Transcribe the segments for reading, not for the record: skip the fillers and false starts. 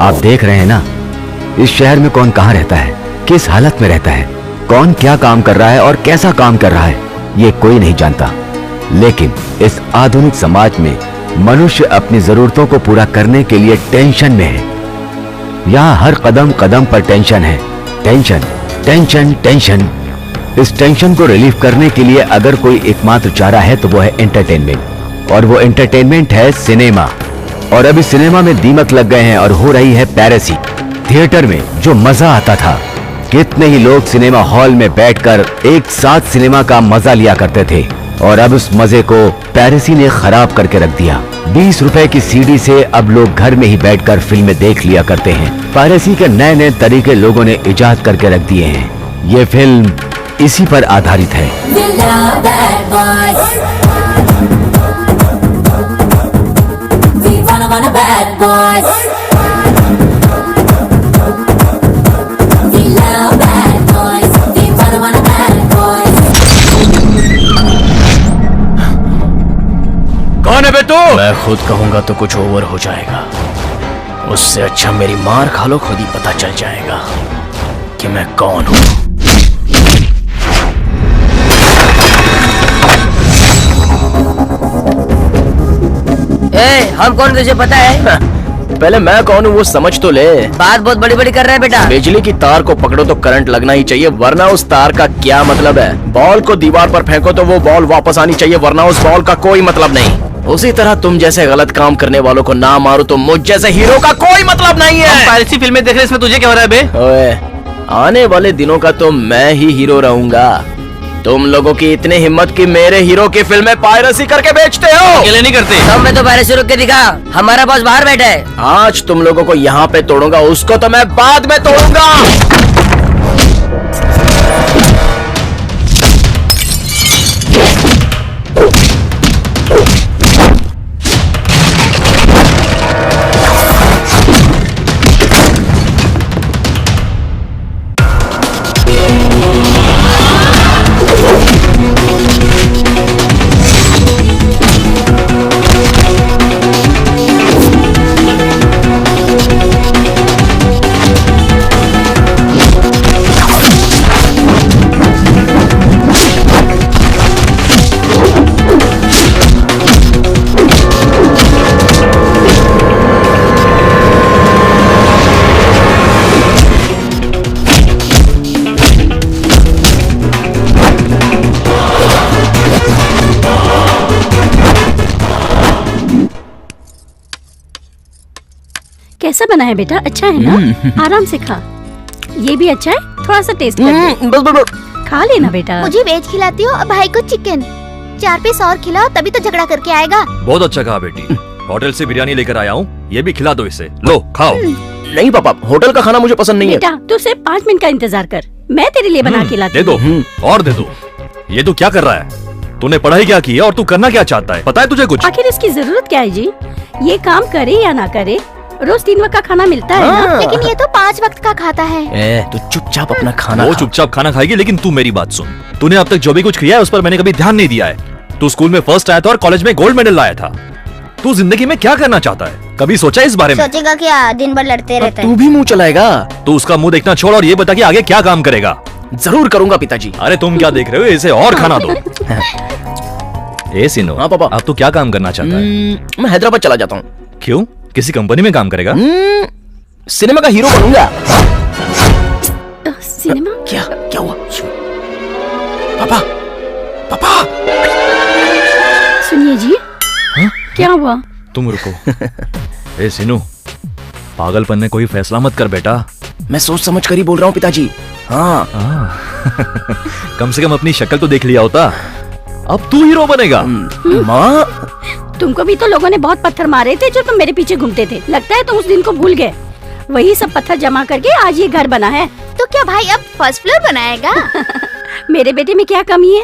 आप देख रहे हैं ना, इस शहर में कौन कहाँ रहता है, किस हालत में रहता है, कौन क्या काम कर रहा है और कैसा काम कर रहा है, ये कोई नहीं जानता। लेकिन इस आधुनिक समाज में मनुष्य अपनी जरूरतों को पूरा करने के लिए टेंशन में है। यहाँ हर कदम कदम पर टेंशन है, टेंशन टेंशन टेंशन। इस टेंशन को रिलीफ करने के लिए अगर कोई एकमात्र चारा है तो वो है एंटरटेनमेंट, और वो एंटरटेनमेंट है सिनेमा। और अभी सिनेमा में दीमक लग गए हैं और हो रही है पैरेसी। थिएटर में जो मजा आता था, कितने ही लोग सिनेमा हॉल में बैठकर एक साथ सिनेमा का मजा लिया करते थे, और अब उस मजे को पैरेसी ने खराब करके रख दिया। 20 रुपए की सीडी से अब लोग घर में ही बैठकर फिल्में देख लिया करते हैं। पैरेसी के नए नए तरीके लोगों ने इजाद करके रख दिए हैं। ये फिल्म इसी पर आधारित है। कौन है बे तू? मैं खुद कहूंगा तो कुछ ओवर हो जाएगा। उससे अच्छा मेरी मार खा लो, खुद ही पता चल जाएगा कि मैं कौन हूं। हम कौन तुझे पता है? पहले मैं कौन हूँ वो समझ तो ले। बात बहुत बड़ी बड़ी कर रहा है बेटा। बिजली की तार को पकड़ो तो करंट लगना ही चाहिए, वरना उस तार का क्या मतलब है। बॉल को दीवार पर फेंको तो वो बॉल वापस आनी चाहिए, वरना उस बॉल का कोई मतलब नहीं। उसी तरह तुम जैसे गलत काम करने वालों को ना मारो तो मुझ जैसे हीरो का कोई मतलब नहीं है। पायरेसी फिल्में देख रहे, इसमें तुझे क्या हो रहा है बे? ओए, आने वाले दिनों का तो मैं ही हीरो रहूंगा। तुम लोगों की इतनी हिम्मत कि मेरे हीरो की फिल्में पायरेसी करके बेचते हो। अकेले नहीं करते। हम में तो पायरेसी रोक के दिखा, हमारा बॉस बाहर बैठा है। आज तुम लोगों को यहाँ पे तोड़ूंगा, उसको तो मैं बाद में तोड़ूंगा। कैसा बना है बेटा? अच्छा है ना? आराम से खा। ये भी अच्छा है, थोड़ा सा टेस्ट कर ले। बस खा लेना बेटा। मुझे वेज खिलाती हो और भाई को चिकन। 4 पीस और खिलाओ तभी तो झगड़ा करके आएगा। बहुत अच्छा कहा बेटी। होटल से बिरयानी लेकर आया हूँ, ये भी खिला दो इसे। लो खाओ। नहीं पापा, होटल का खाना मुझे पसंद नहीं है। बेटा तू सिर्फ 5 मिनट का इंतजार कर, मैं तेरे लिए बना के लाती दे दो और दे दो। ये तू क्या कर रहा है? तूने पढ़ाई क्या की है और तू करना क्या चाहता है? पता है तुझे कुछ? आखिर इसकी जरूरत क्या है जी? ये काम करे या ना करे, रोज 3 वक्त का खाना मिलता है ना। लेकिन ये तो 5 वक्त का खाता है। तू चुपचाप अपना खाना वो खा। चुपचाप खाना खाएगी, लेकिन तू मेरी बात सुन। तूने अब तक जो भी कुछ किया है उस पर मैंने कभी ध्यान नहीं दिया है। तू स्कूल में फर्स्ट आया था और कॉलेज में गोल्ड मेडल लाया था। तू जिंदगी में क्या करना चाहता है? कभी सोचा इस बारे में? सोचेगा क्या, दिन भर लड़ते रहता है। तू भी मुंह चलाएगा? तू उसका मुंह देखना छोड़ और ये बता कि आगे क्या काम करेगा। जरूर करूंगा पिताजी। अरे तुम क्या देख रहे हो, इसे और खाना दो। ए सिनो। हाँ पापा। अब तू क्या काम करना चाहता है? मैं हैदराबाद चला जाता हूँ। क्यों? किसी कंपनी में काम करेगा? सिनेमा का हीरो बनूंगा। सिनेमा? क्या क्या हुआ? पापा पापा सुनिए जी। क्या हुआ? तुम रुको। ए सिनू, पागलपन में कोई फैसला मत कर बेटा। मैं सोच समझ कर ही बोल रहा हूँ पिताजी। हाँ। कम से कम अपनी शक्ल तो देख लिया होता। अब तू हीरो बनेगा। माँ, तुमको भी तो लोगों ने बहुत पत्थर मारे थे जो तुम मेरे पीछे घूमते थे। लगता है तुम उस दिन को भूल गए। वही सब पत्थर जमा करके आज ये घर बना है। तो क्या भाई अब फर्स्ट फ्लोर बनाएगा? मेरे बेटे में क्या कमी है?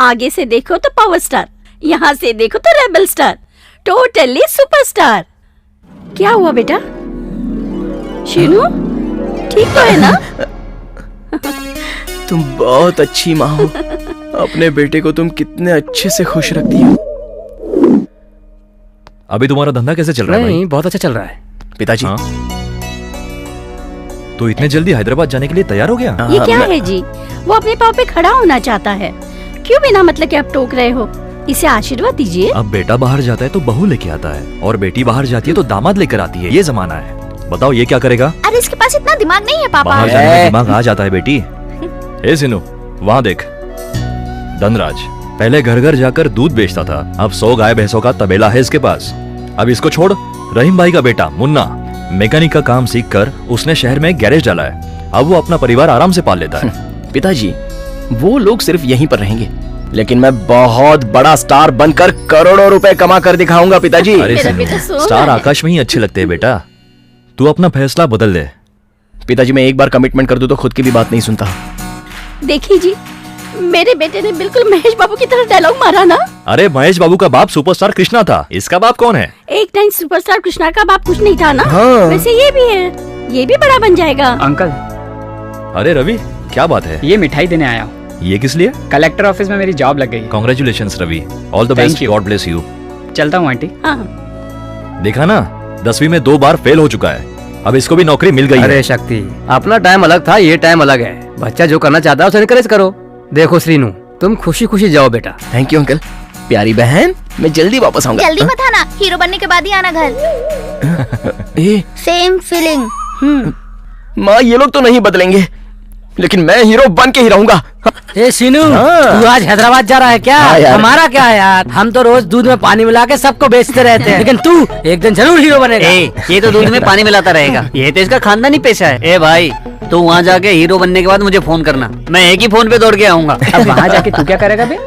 आगे से देखो तो पावर स्टार, यहाँ से देखो तो रेबल स्टार, टोटली सुपरस्टार। क्या हुआ बेटा? शीनू ठीक तो है ना? तुम बहुत अच्छी माँ हो। अपने बेटे को तुम कितने अच्छे से खुश रखती हो। अभी तुम्हारा धंधा कैसे चल रहा है? नहीं, बहुत अच्छा चल रहा है पिताजी। हाँ? तो इतने जल्दी हैदराबाद जाने के लिए तैयार हो गया? ये क्या है जी? वो अपने पाँव पे खड़ा होना चाहता है, क्यों बिना मतलब के आप टोक रहे हो? इसे आशीर्वाद दीजिए। अब बेटा बाहर जाता है तो बहू लेके आता है, और बेटी बाहर जाती है तो दामाद लेकर आती है। ये जमाना है। बताओ ये क्या करेगा? अरे इसके पास इतना दिमाग नहीं है पापा। बाहर जाने में दिमाग आ जाता है बेटी। ए सिनू, वहाँ देख, धनराज पहले घर घर जाकर दूध बेचता था, अब 100 गाय भैंसों का तबेला है इसके पास। अब इसको छोड़, रहीम भाई का बेटा मुन्ना मैकेनिक का काम सीखकर उसने शहर में एक गैरेज डाला है। अब वो अपना परिवार आराम से पाल लेता है। पिताजी, वो लोग सिर्फ यहीं पर रहेंगे, लेकिन मैं बहुत बड़ा स्टार बनकर करोड़ों रुपए कमा कर दिखाऊंगा पिताजी। अरे मेरा सिनू, बेटा सो स्टार रहा है। आकाश में ही अच्छे लगते हैं बेटा। तू अपना फैसला बदल दे। पिताजी, मैं एक बार कमिटमेंट कर दूं तो खुद की भी बात नहीं सुनता। देखिए जी, मेरे बेटे ने बिल्कुल महेश बाबू की तरह डायलॉग मारा ना। अरे महेश बाबू का बाप सुपरस्टार कृष्णा था, इसका बाप कौन है? एक टाइम सुपरस्टार कृष्णा का बाप कुछ नहीं था ना। हाँ। वैसे ये भी है, ये भी बड़ा बन जाएगा। अंकल, अरे रवि, क्या बात है? ये मिठाई देने आया हूँ। ये किस लिए? कलेक्टर ऑफिस में मेरी जॉब लग गई है। Congratulations Ravi, all the Thank best, you. God bless you. चलता हूँ आंटी। हाँ, देखा ना, 10वीं में 2 बार फेल हो चुका है, अब इसको भी नौकरी मिल गई है। अरे शक्ति, अपना टाइम अलग था, ये टाइम अलग है। बच्चा जो करना चाहता है उसे एनकरेज करो। देखो श्रीनू, तुम खुशी खुशी जाओ बेटा। Thank you uncle. प्यारी बहन, मैं जल्दी वापस आऊंगा। जल्दी मत आना, हीरो बनने के बाद ही आना घर। ए, सेम फीलिंग। माँ, ये लोग तो नहीं बदलेंगे, लेकिन मैं हीरो बन के ही रहूंगा। ए सीनू, हाँ। तू आज हैदराबाद जा रहा है क्या? हाँ यार। हमारा क्या है यार, हम तो रोज दूध में पानी मिला के सबको बेचते रहते हैं, लेकिन तू एक दिन जरूर हीरो बनेगा। ये तो दूध में पानी मिलाता रहेगा, ये तो इसका खानदानी पेशा है। ए भाई, तू वहाँ जाके हीरो बनने के बाद मुझे फोन करना, मैं एक ही फोन पे दौड़ के आऊंगा। अब वहाँ जाके तू क्या करेगा बे?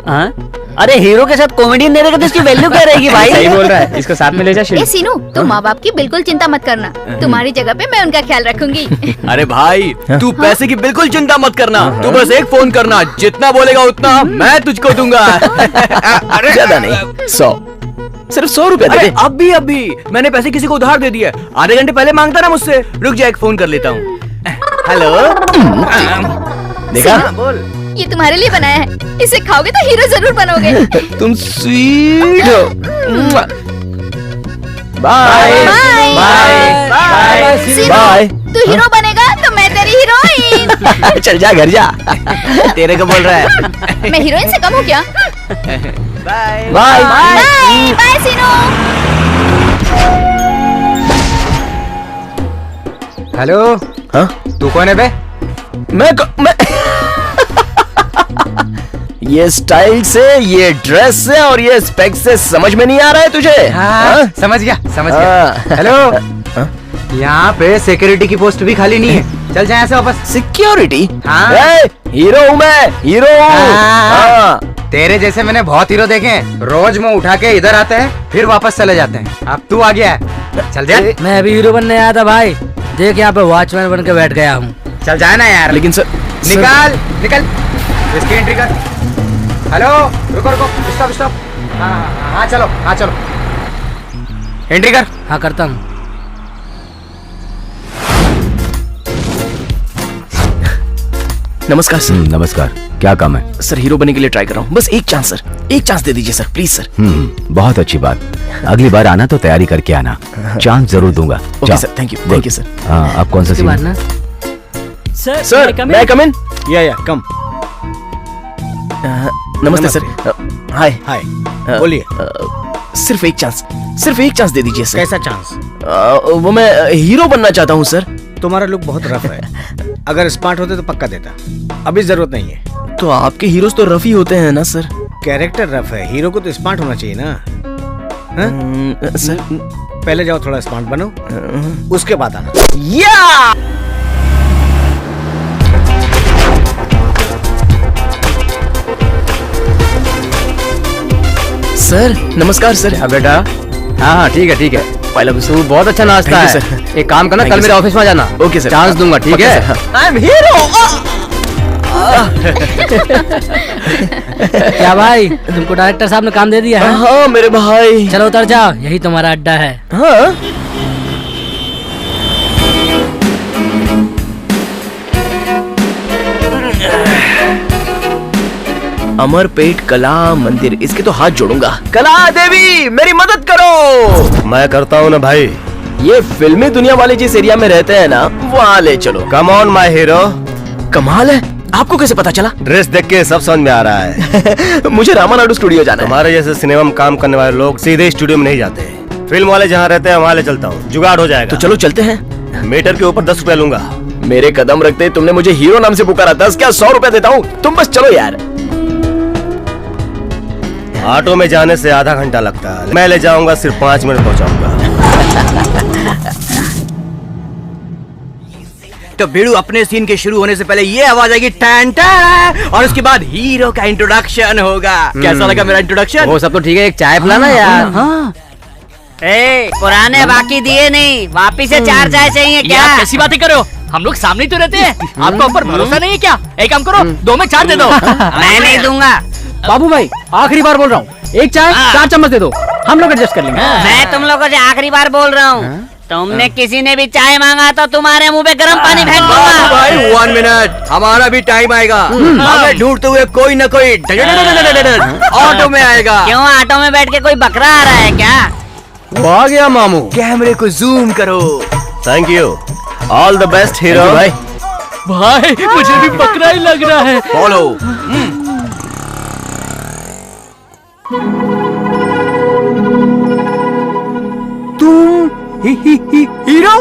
हाँ? अरे हीरो के साथ कॉमेडियन नहीं रहेगा तो इसकी वैल्यू क्या रहेगी भाई? सही बोल रहा है, इसको साथ में ले जा ए शिनू। सीनू, तुम माँ बाप की बिल्कुल चिंता मत करना, तुम्हारी जगह पे मैं उनका ख्याल रखूंगी। अरे भाई, तू पैसे की बिल्कुल चिंता मत करना, तू बस एक फोन करना, जितना बोलेगा उतना मैं तुझको दूंगा। अरे ज्यादा नहीं, 100, सिर्फ 100 रुपए दे दे। अभी मैंने पैसे किसी को उधार दे दिए, आधे घंटे पहले मांगता ना मुझसे। रुक जा, एक फोन कर लेता हूँ। हेलो, देखा? बोल। ये तुम्हारे लिए बनाया है, इसे खाओगे तो हीरो जरूर बनोगे। तुम स्वीट हो। बाय बाय बाय सीनू, बाय। तू हीरो बनेगा तो मैं तेरी हीरोइन। चल जा घर जा। तेरे को बोल रहा है। मैं हीरोइन से कम हूँ क्या? बाय बाय बाय बाय सीनू। हेलो, हाँ? तू कौन है बे? मैं ये स्टाइल से, ये ड्रेस से और ये स्पेक से समझ में नहीं आ रहा है तुझे? हाँ? समझ गया समझ हाँ। गया। हेलो, यहाँ पे सिक्योरिटी की पोस्ट भी खाली नहीं है, चल जाए यहाँ से वापस। सिक्योरिटी? हाँ। हीरो हूँ मैं, हीरो हूँ। हाँ। तेरे जैसे मैंने बहुत हीरो देखे हैं, रोज मुंह उठा के इधर आते हैं फिर वापस चले जाते हैं। अब तू आ गया है, चल जा। मैं अभी हीरो बनने आया था भाई, देख यहाँ पे वॉचमैन बन के बैठ गया हूँ। चल जाए ना यार। लेकिन सर, निकाल निकल, इसकी एंट्री कर। हेलो, रुको रुको, स्टॉप स्टॉप। हाँ चलो, हाँ चलो, एंट्री कर। हाँ करता हूँ। नमस्कार सर। नमस्कार, क्या काम है? सर, हीरो बनने के लिए ट्राई कर रहा हूँ, बस एक चांस सर, एक चांस दे दीजिए सर, प्लीज सर। बहुत अच्छी बात। अगली बार आना तो तैयारी करके आना, चांस जरूर दूंगा। ओके जाओ। Sir, thank you sir. हाँ, अब कौन सा इसके बाद सीन? ना सर, मैं कम इन? या कम। नमस्ते सर। हाय हाय, बोलिए। सिर्फ एक चांस, सिर्फ एक चांस दे दीजिए सर। कैसा चांस? वो मैं हीरो बनना चाहता हूँ सर। तुम्हारा लुक बहुत रफ है, अगर स्मार्ट होते तो पक्का देता, अभी जरूरत नहीं है। तो आपके हीरोज तो रफ ही होते हैं ना सर? कैरेक्टर रफ है, हीरो को तो स्मार्ट होना चाहिए ना। सर, पहले जाओ थोड़ा स्मार्ट बनो, उसके बाद आना। या सर, नमस्कार सर। बेटा, हाँ ठीक है ठीक है। पहला तू बहुत अच्छा नाचता Thank you, है sir. एक काम करना, Thank कल you, मेरे sir. ऑफिस में आ जाना। ओके सर, चांस दूंगा, ठीक ओके है? सर। I am hero. क्या भाई, तुमको डायरेक्टर साहब ने काम दे दिया है? हाँ मेरे भाई। चलो उतर जाओ, यही तुम्हारा अड्डा है। हाँ? अमरपेट कला मंदिर, इसके तो हाथ जोड़ूंगा। कला देवी, मेरी मदद करो। मैं करता हूँ ना भाई, ये फिल्मी दुनिया वाले जिस एरिया में रहते हैं ना, वहाँ ले चलो। Come on my hero. कमाल है, आपको कैसे पता चला? ड्रेस देख के सब समझ में आ रहा है। मुझे रामानाडू स्टूडियो जाना है। हमारे जैसे सिनेमा में काम करने वाले लोग सीधे स्टूडियो में नहीं जाते। फिल्म वाले जहाँ रहते हैं वहाँ ले चलता हूँ, जुगाड़ हो जाएगा। तो चलो चलते हैं। मीटर के ऊपर 10 रुपए लूंगा। मेरे कदम रखते तुमने मुझे हीरो नाम से पुकारा, 10 क्या 100 रुपए देता हूँ। तुम बस चलो यार। ऑटो में जाने से आधा घंटा लगता है, मैं ले जाऊंगा सिर्फ 5 मिनट पहुँचाऊंगा। तो बीड़ू अपने सीन के शुरू होने से पहले ये आवाज आएगी टैन टैन, और उसके बाद हीरो का इंट्रोडक्शन होगा। कैसा लगा मेरा इंट्रोडक्शन? वो सब तो ठीक है, एक चाय पिलाना यार। ए, पुराने बाकी दिए नहीं, वापिस से 4 चाय चाहिए क्या? आप कैसी बातें कर रहे हो? हम लोग सामने ही तो रहते हैं, आपको ऊपर भरोसा नहीं है क्या? एक काम करो, 2 में 4 दे दो। मैं नहीं दूंगा। बाबू भाई आखिरी बार बोल रहा हूँ, एक चाय 4 चम्मच दे दो, हम लोग एडजस्ट कर लेंगे। मैं तुम लोगों से आखिरी बार बोल रहा हूँ, तुमने किसी ने भी चाय मांगा तो तुम्हारे मुंह पे गर्म पानी फेंक दूंगा। भाई 1 मिनट, हमारा भी टाइम आएगा। हमें ढूंढते हुए कोई न कोई ऑटो में आएगा। क्यों, ऑटो में बैठ के कोई बकरा आ रहा है क्या? आ गया मामू। कैमरे को जूम करो। Thank you, all the best hero. भाई मुझे भी बकरा ही लग रहा है। फॉलो। तुम हीरो?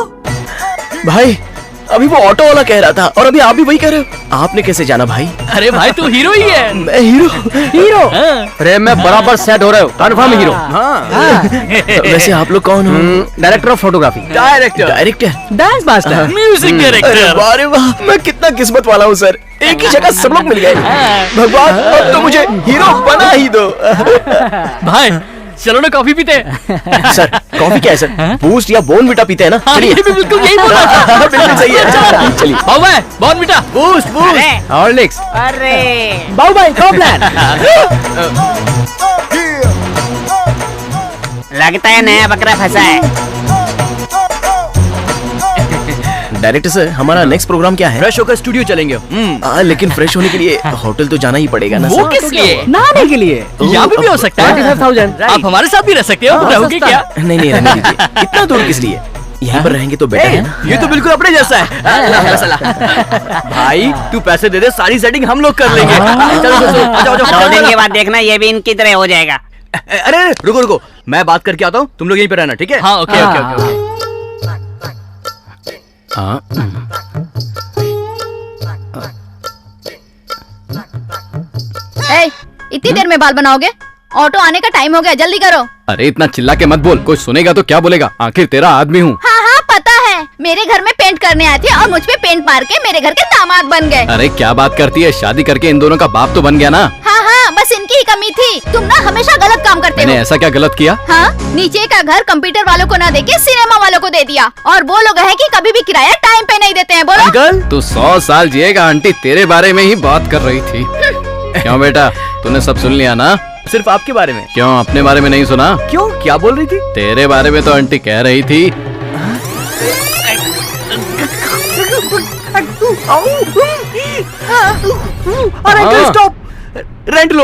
भाई अभी वो ऑटो वाला कह रहा था और अभी आप भी वही कह रहे हो। आपने कैसे जाना भाई? अरे भाई तू हीरो ही है। मैं हीरो? हीरो फ्रेम में बराबर सेट हो रहे हो, कंफर्म हीरो। वैसे आप लोग कौन हो? Director of photography, director, dance master, music director. अरे वाह, मैं कितना किस्मत वाला हूँ सर, एक ही जगह सब लोग मिल गए। भगवान अब तो मुझे हीरो बना ही दो। भाई चलो ना कॉफी पीते हैं। सर कॉफी क्या है सर? बूस्ट या बोर्नविटा पीते हैं ना? हाँ, ये भी बिल्कुल यही बोला था। बिल्कुल सही है। चलिए बाबू भाई बोर्नविटा, बूस्ट बूस्ट। हॉर्लिक्स। अरे बाबू भाई कॉम्प्लान। लगता है नया बकरा फंसा है। डायरेक्टर सर, हमारा नेक्स्ट प्रोग्राम क्या है? फ्रेश होकर स्टूडियो चलेंगे। लेकिन फ्रेश होने के लिए होटल तो जाना ही पड़ेगा ना वो सर? किस लिए? नहाने के लिए। यहाँ पे भी हो सकता है। 25,000। आप हमारे साथ भी रह सकते हो, रहोगे क्या? नहीं नहीं रहने दीजिए, इतना दूर किस लिए? यहीं पर रहेंगे तो बेटर है ना? ये तो बिल्कुल अपने जैसा है। भाई तू पैसे दे दे, सारी सेटिंग हम लोग कर लेंगे। चलो आ जाओ 2 दिन के बाद देखना ये भी इनकी तरह हो जाएगा। अरे रुको रुको, मैं बात करके आता हूँ, तुम लोग यहीं पे रहना, ठीक है? हाँ ओके ओके ओके। इतनी देर में बाल बनाओगे? ऑटो आने का टाइम हो गया, जल्दी करो। अरे इतना चिल्ला के मत बोल, कोई सुनेगा तो क्या बोलेगा? आखिर तेरा आदमी हूँ। हाँ हाँ पता है, मेरे घर में पेंट करने आए थे और मुझ पे पेंट मार के मेरे घर के दामाद बन गए। अरे क्या बात करती है, शादी करके इन दोनों का बाप तो बन गया ना। हाँ हाँ, बस इनकी ही कमी थी। तुम ना हमेशा गलत काम करते मैंने हो। ऐसा क्या गलत किया? हाँ, नीचे का घर कंप्यूटर वालों को ना देके सिनेमा वालों को दे दिया, और वो लोग है कि कभी भी किराया टाइम पे नहीं देते हैं। बोलो अंकल तू 100 साल जिएगा, आंटी तेरे बारे में ही बात कर रही थी। क्यों बेटा, तूने सब सुन लिया ना? सिर्फ आपके बारे में? क्यों अपने बारे में नहीं सुना? क्यों, क्या बोल रही थी? तेरे बारे में तो आंटी कह रही थी। अरे स्टॉप, रेंट लो।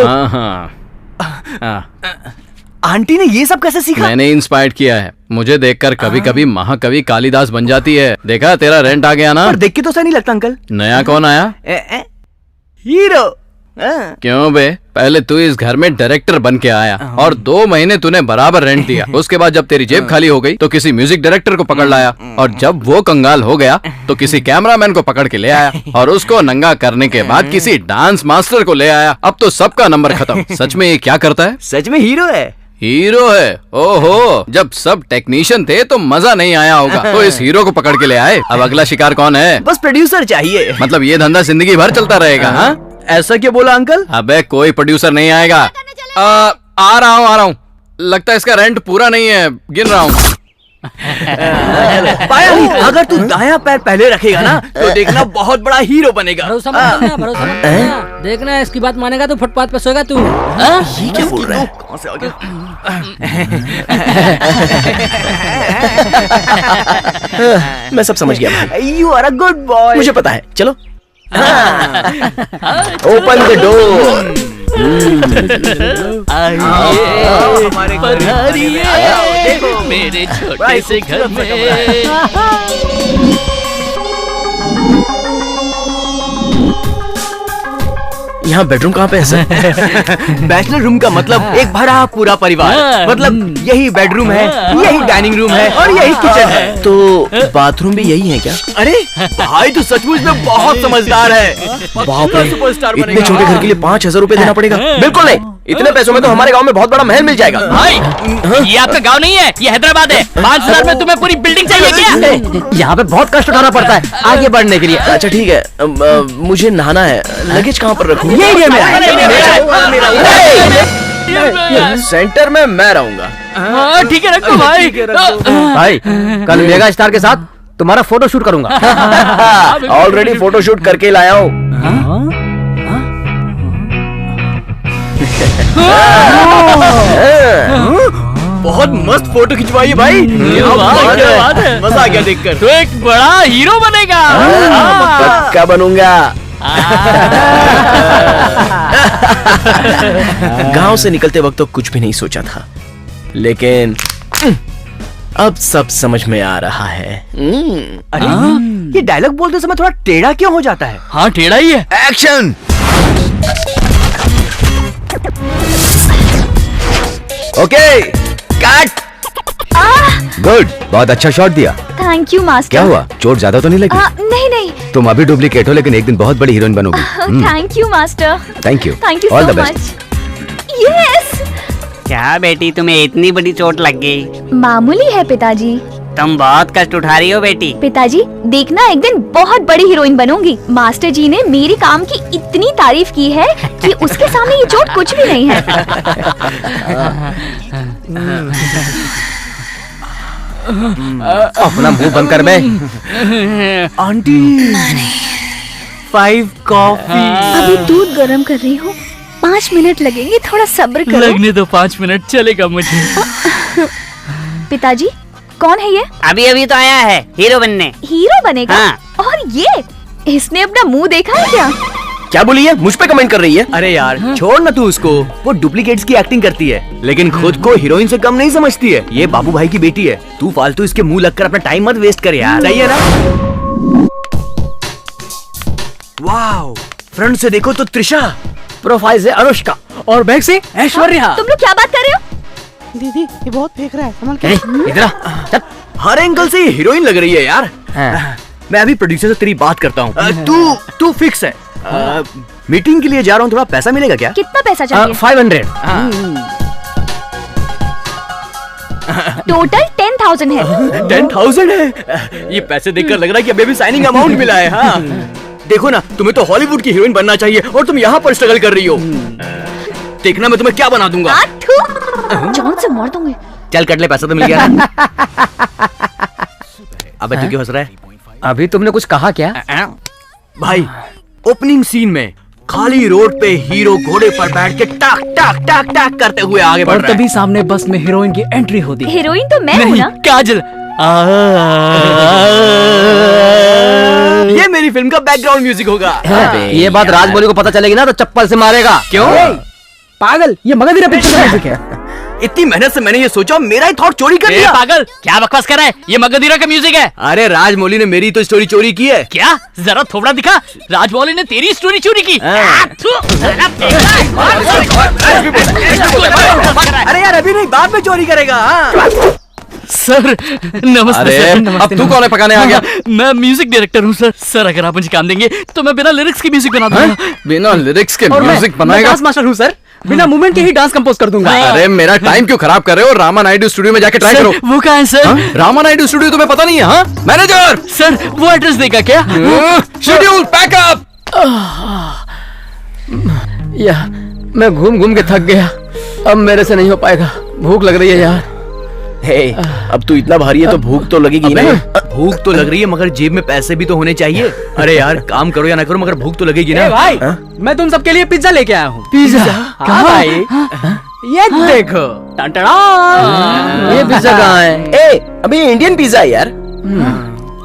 आंटी ने ये सब कैसे सीखा? मैंने इंस्पायर्ड किया है, मुझे देखकर कभी कभी महाकवि कालिदास बन जाती है। देखा तेरा रेंट आ गया ना? पर देख के तो सही नहीं लगता अंकल। नया कौन आया? हीरो। क्यों बे, पहले तू इस घर में डायरेक्टर बन के आया और 2 महीने तूने बराबर रेंट दिया। उसके बाद जब तेरी जेब खाली हो गई तो किसी म्यूजिक डायरेक्टर को पकड़ लाया, और जब वो कंगाल हो गया तो किसी कैमरामैन को पकड़ के ले आया, और उसको नंगा करने के बाद किसी डांस मास्टर को ले आया। अब तो सबका नंबर खत्म। सच में ये क्या करता है? सच में हीरो है। हीरो है? ओहो, जब सब टेक्नीशियन थे तो मजा नहीं आया होगा, तो इस हीरो को पकड़ के ले आए। अब अगला शिकार कौन है? बस प्रोड्यूसर चाहिए। मतलब ये धंधा जिंदगी भर चलता रहेगा? हाँ, ऐसा क्यों बोला अंकल? अबे कोई प्रोड्यूसर नहीं आएगा। आ रहा हूँ। लगता है इसका रेंट पूरा नहीं है, गिन रहा हूँ। पाया नहीं, अगर तू दायां पैर पहले रखेगा ना तो देखना बहुत बड़ा हीरो बनेगा। भरोसा मत करना, भरोसा मत करना। देखना इसकी बात मानेगा तो फुटपाथ पे सोएगा तू। ये क्या बोल रहा है? कहाँ से आ गया? मैं सब समझ गया भाई। You are a good boy. मुझे पता है, चलो। ओपन द डोर, हमारे पधारिए मेरे छोटे से घर में। यहाँ बेडरूम कहाँ पे है सर? बैचलर रूम का मतलब एक भरा पूरा परिवार, मतलब यही बेडरूम है, यही डाइनिंग रूम है और यही किचन है। तो बाथरूम भी यही है क्या? अरे भाई तो सचमुच में बहुत समझदार है। बाप रे, सुपरस्टार इतने छोटे घर के लिए 5,000 रुपए देना पड़ेगा? बिल्कुल नहीं, इतने पैसों में तो हमारे गांव में बहुत बड़ा महल मिल जाएगा। भाई ये आपका गांव नहीं है, ये हैदराबाद है। 5,000 में तुम्हें पूरी बिल्डिंग चाहिए क्या? यहाँ पे बहुत कष्ट उठाना पड़ता है आगे बढ़ने के लिए। अच्छा ठीक है, मुझे नहाना है, लगेज कहाँ पर रखूं? ये सेंटर में मैं रहूंगा। हाँ ठीक है, रखो भाई। भाई कल मेगा स्टार के साथ तुम्हारा फोटो शूट करूंगा। ऑलरेडी फोटो शूट करके लाया हूँ। बहुत मस्त फोटो खिंचवाई भाई। क्या बात है, मजा आ गया देखकर। तो एक बड़ा हीरो बनेगा। पक्का बनूंगा। गांव से निकलते वक्त तो कुछ भी नहीं सोचा था, लेकिन अब सब समझ में आ रहा है। अरे ये डायलॉग बोलते समय थोड़ा टेढ़ा क्यों हो जाता है? हाँ टेढ़ा ही है। एक्शन। Okay cut. गुड, बहुत अच्छा शॉट दिया। Thank you master. क्या हुआ, चोट ज्यादा तो नहीं लगी? नहीं नहीं। तुम अभी डुप्लीकेट हो, लेकिन एक दिन बहुत बड़ी हीरोइन बनोगी। Thank you master. Thank you so all the much. Best. Yes. क्या बेटी, तुम्हें इतनी बड़ी चोट लग गई? मामूली है पिताजी। तुम बहुत कष्ट उठा रही हो बेटी। पिताजी देखना, एक दिन बहुत बड़ी हीरोइन बनूंगी। मास्टर जी ने मेरी काम की इतनी तारीफ की है कि उसके सामने ये चोट कुछ भी नहीं है। अपना मुंह बंद कर बे। Aunty 5 coffee. अभी दूध गर्म कर रही हूँ, 5 मिनट लगेंगे, थोड़ा सब्र करो। लगने दो, 5 मिनट चलेगा मुझे। पिताजी कौन है ये? अभी अभी तो आया है हीरो बनने। हीरो बनेगा? हाँ। और ये इसने अपना मुंह देखा है क्या? क्या बोली है? मुझ पे कमेंट कर रही है? अरे यार छोड़ ना तू उसको, वो डुप्लीकेट्स की एक्टिंग करती है, लेकिन खुद को हीरोइन से कम नहीं समझती है। ये बाबू भाई की बेटी है, तू फालतू इसके मुंह लगकर अपना टाइम मत वेस्ट कर यार। सही है ना? वाओ, फ्रंट से देखो तो त्रिशा, प्रोफाइल से अनुष्का और बैक से ऐश्वर्या। तुम लोग क्या बात कर रहे हो? दीदी ये बहुत फेंक रहा है, संभल के। इधर आ, हर एंगल से हीरोइन लग रही है यार। मैं अभी प्रोड्यूसर से तेरी बात करता हूँ। तू फिक्स है। मीटिंग के लिए जा रहा हूँ, थोड़ा पैसा मिलेगा क्या? कितना पैसा चाहिए? 500। टोटल 10,000 है। 10,000 है? ये पैसे देखकर लग रहा है कि अभी भी साइनिंग अमाउंट मिला है। हाँ देखो ना, तुम्हें तो हॉलीवुड की हीरोइन बनना चाहिए और तुम यहाँ पर स्ट्रगल कर रही हो। देखना मैं तुम्हें क्या बना दूंगा। जॉन से मार दूंगी। चल कट ले, पैसा तो मिल गया ना। अबे तू क्यों हंस रहा है? अभी तुमने कुछ कहा क्या? भाई ओपनिंग सीन में खाली रोड पे हीरो घोड़े पर बैठ के टाक टाक टाक टाक करते हुए आगे बढ़ रहा है। तभी सामने बस में हीरोइन की एंट्री होती है। हीरोइन तो मैं हूँ ना? काजल। ये मेरी फिल्म का बैकग्राउंड म्यूजिक होगा। ये बात राजमौली को पता चलेगी ना तो चप्पल से मारेगा। क्यों? पागल, ये मगधीरा पिक्चर का म्यूजिक है। इतनी मेहनत से मैंने ये सोचा, मेरा ही थॉट चोरी कर लिया। पागल, क्या बकवास कर रहा है? ये मगधीरा का म्यूजिक है। अरे राजमौली ने मेरी तो स्टोरी चोरी की है। क्या? जरा थोबड़ा दिखा। राजमौली ने तेरी स्टोरी चोरी की। अरे यार अभी नहीं, बाद में चोरी करेगा। सर नमस्ते। अरे सर, नमस्ते। अब तू कौन है पकाने आ गया? मैं म्यूजिक डायरेक्टर हूँ सर। सर अगर आप मुझे काम देंगे तो मैं बिना लिरिक्स की म्यूजिक बना दूंगा। बिना लिरिक्स के म्यूजिक बनाएगा? डांस मास्टर हूँ सर, बिना मूवमेंट के ही डांस कंपोज कर दूंगा। अरे मेरा टाइम क्यों खराब कर रहे हो? रामा नायडू स्टूडियो में जाके ट्राई करो। वो कहाँ है सर? रामा नायडू स्टूडियो तुम्हें पता नहीं है? हाँ मैनेजर सर, वो एड्रेस देगा क्या? Schedule packup. या मैं घूम घूम के थक गया, अब मेरे से नहीं हो पाएगा। भूख लग रही है यार। हे, अब तू इतना भारी है तो भूख तो लगेगी ना। भूख तो लग रही है मगर जेब में पैसे भी तो होने चाहिए। अरे यार काम करो या ना करो मगर भूख तो लगेगी ना। भाई मैं तुम सबके लिए पिज्जा लेके आया हूँ। पिज्जा? कहाँ भाई? ये देखो। ये पिज्जा कहाँ है? ए, अभी इंडियन पिज्जा है यार।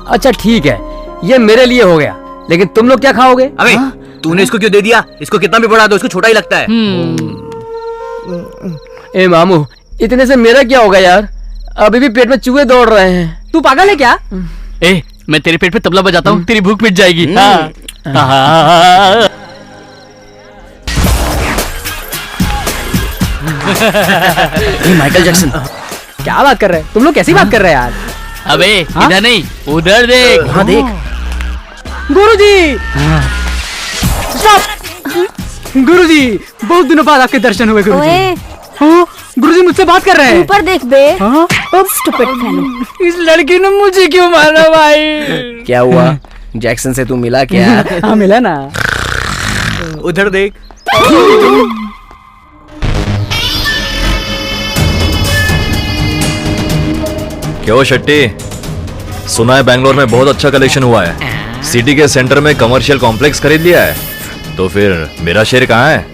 अच्छा ठीक है, ये मेरे लिए हो गया, लेकिन तुम लोग क्या खाओगे? अबे तूने इसको क्यों दे दिया? इसको कितना भी बढ़ा दो, इसको छोटा ही लगता है। ए मामू, इतने से मेरा क्या होगा यार? अभी भी पेट में चूहे दौड़ रहे हैं। तू पागल है क्या? ए, मैं तेरे पेट पे तबला बजाता हूँ, तेरी भूख मिट जाएगी। Michael Jackson. क्या बात कर रहे हैं तुम लोग? कैसी बात कर रहे हैं यार? अबे इधर नहीं, उधर देख। वहाँ देख। गुरुजी, गुरुजी, बहुत दिनों बाद आपके दर्शन हुए गुरुजी। हाँ, गुरुजी मुझसे बात कर रहे हैं। ऊपर देख बे। हाँ? Stupid fellow. इस लड़की ने मुझे क्यों मारा भाई? क्या हुआ? जैक्सन से तू मिला क्या? हाँ मिला ना। उधर देख। क्यों शेट्टी, सुना है बैंगलोर में बहुत अच्छा कलेक्शन हुआ है। सिटी के सेंटर में कमर्शियल कॉम्प्लेक्स खरीद लिया है, तो फिर मेरा शेयर कहाँ है?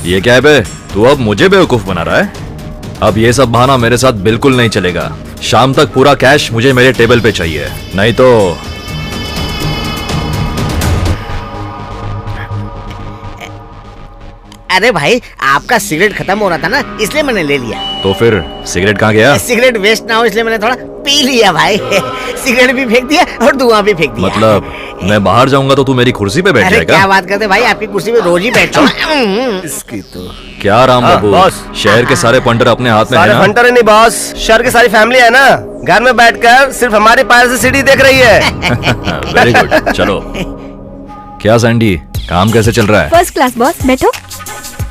ये क्या है बे, तू अब मुझे बेवकूफ बना रहा है? अब ये सब बहाना मेरे साथ बिल्कुल नहीं चलेगा। शाम तक पूरा कैश मुझे मेरे टेबल पे चाहिए, नहीं तो। अरे भाई, आपका सिगरेट खत्म हो रहा था ना, इसलिए मैंने ले लिया। तो फिर सिगरेट कहाँ गया? सिगरेट वेस्ट ना हो इसलिए मैंने थोड़ा पी लिया भाई। सिगरेट भी फेंक दिया और धुआं भी फेंक दिया। मतलब मैं बाहर जाऊंगा तो तू मेरी कुर्सी पे बैठ अरे जाएगा? क्या बात करते भाई, आपकी कुर्सी पे रोज ही बैठता हूँ। इसकी तो क्या राम बाबू, बॉस। शहर के सारे फंटर अपने हाथ में है सारे ना? फंटर नहीं बॉस, शहर की सारी फैमिली है ना, घर में बैठकर सिर्फ हमारे पैर से सीढ़ी देख रही है। वेरी गुड, चलो। क्या सैंडी, काम कैसे चल रहा है? फर्स्ट क्लास बॉस, बैठो।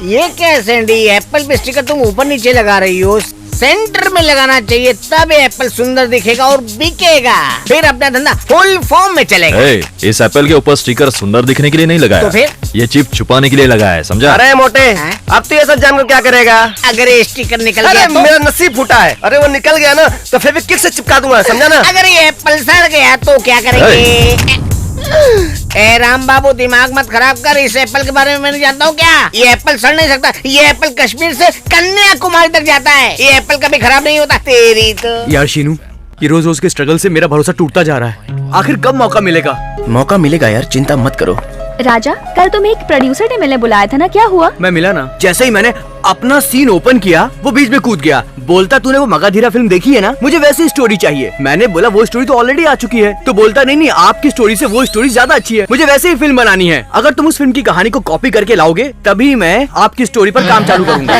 ये क्या सैंडी, एप्पल पे स्टिकर तुम ऊपर नीचे लगा रही हो? सेंटर में लगाना चाहिए, तब एप्पल सुंदर दिखेगा और बिकेगा, फिर अपना धंधा फुल फॉर्म में चलेगा। इस एप्पल के ऊपर स्टिकर सुंदर दिखने के लिए नहीं लगाया, तो फिर? ये चिप छुपाने के लिए लगाया है, समझा? अरे मोटे, अब तो ये सब जानकर क्या करेगा? अगर ये स्टिकर निकल अरे गया तो? मेरा नसीब फूटा है। अरे वो निकल गया ना तो फेविक्विक से चिपका दूंगा, समझा ना? अगर ये एप्पल सड़ गया तो क्या करेंगे? ए राम बाबू, दिमाग मत खराब कर, इस एप्पल के बारे में मैं नहीं जानता हूँ क्या? ये एप्पल सड़ नहीं सकता, ये एप्पल कश्मीर से कन्याकुमारी तक जाता है, ये एप्पल कभी खराब नहीं होता। तेरी तो यार शीनू, ये रोज रोज के स्ट्रगल से मेरा भरोसा टूटता जा रहा है। आखिर कब मौका मिलेगा? मौका मिलेगा यार, चिंता मत करो। राजा, कल तुम्हें एक प्रोड्यूसर ने मिलने बुलाया था ना, क्या हुआ? मैं मिला ना, जैसे ही मैंने अपना सीन ओपन किया वो बीच में कूद गया। बोलता तूने वो मगाधीरा फिल्म देखी है ना, मुझे वैसी स्टोरी चाहिए। मैंने बोला वो स्टोरी तो ऑलरेडी आ चुकी है। तो बोलता नहीं, आपकी स्टोरी से वो स्टोरी ज्यादा अच्छी है, मुझे वैसे ही फिल्म बनानी है। अगर तुम उस फिल्म की कहानी को कॉपी करके लाओगे तभी मैं आपकी स्टोरी पर काम चालू करूंगा।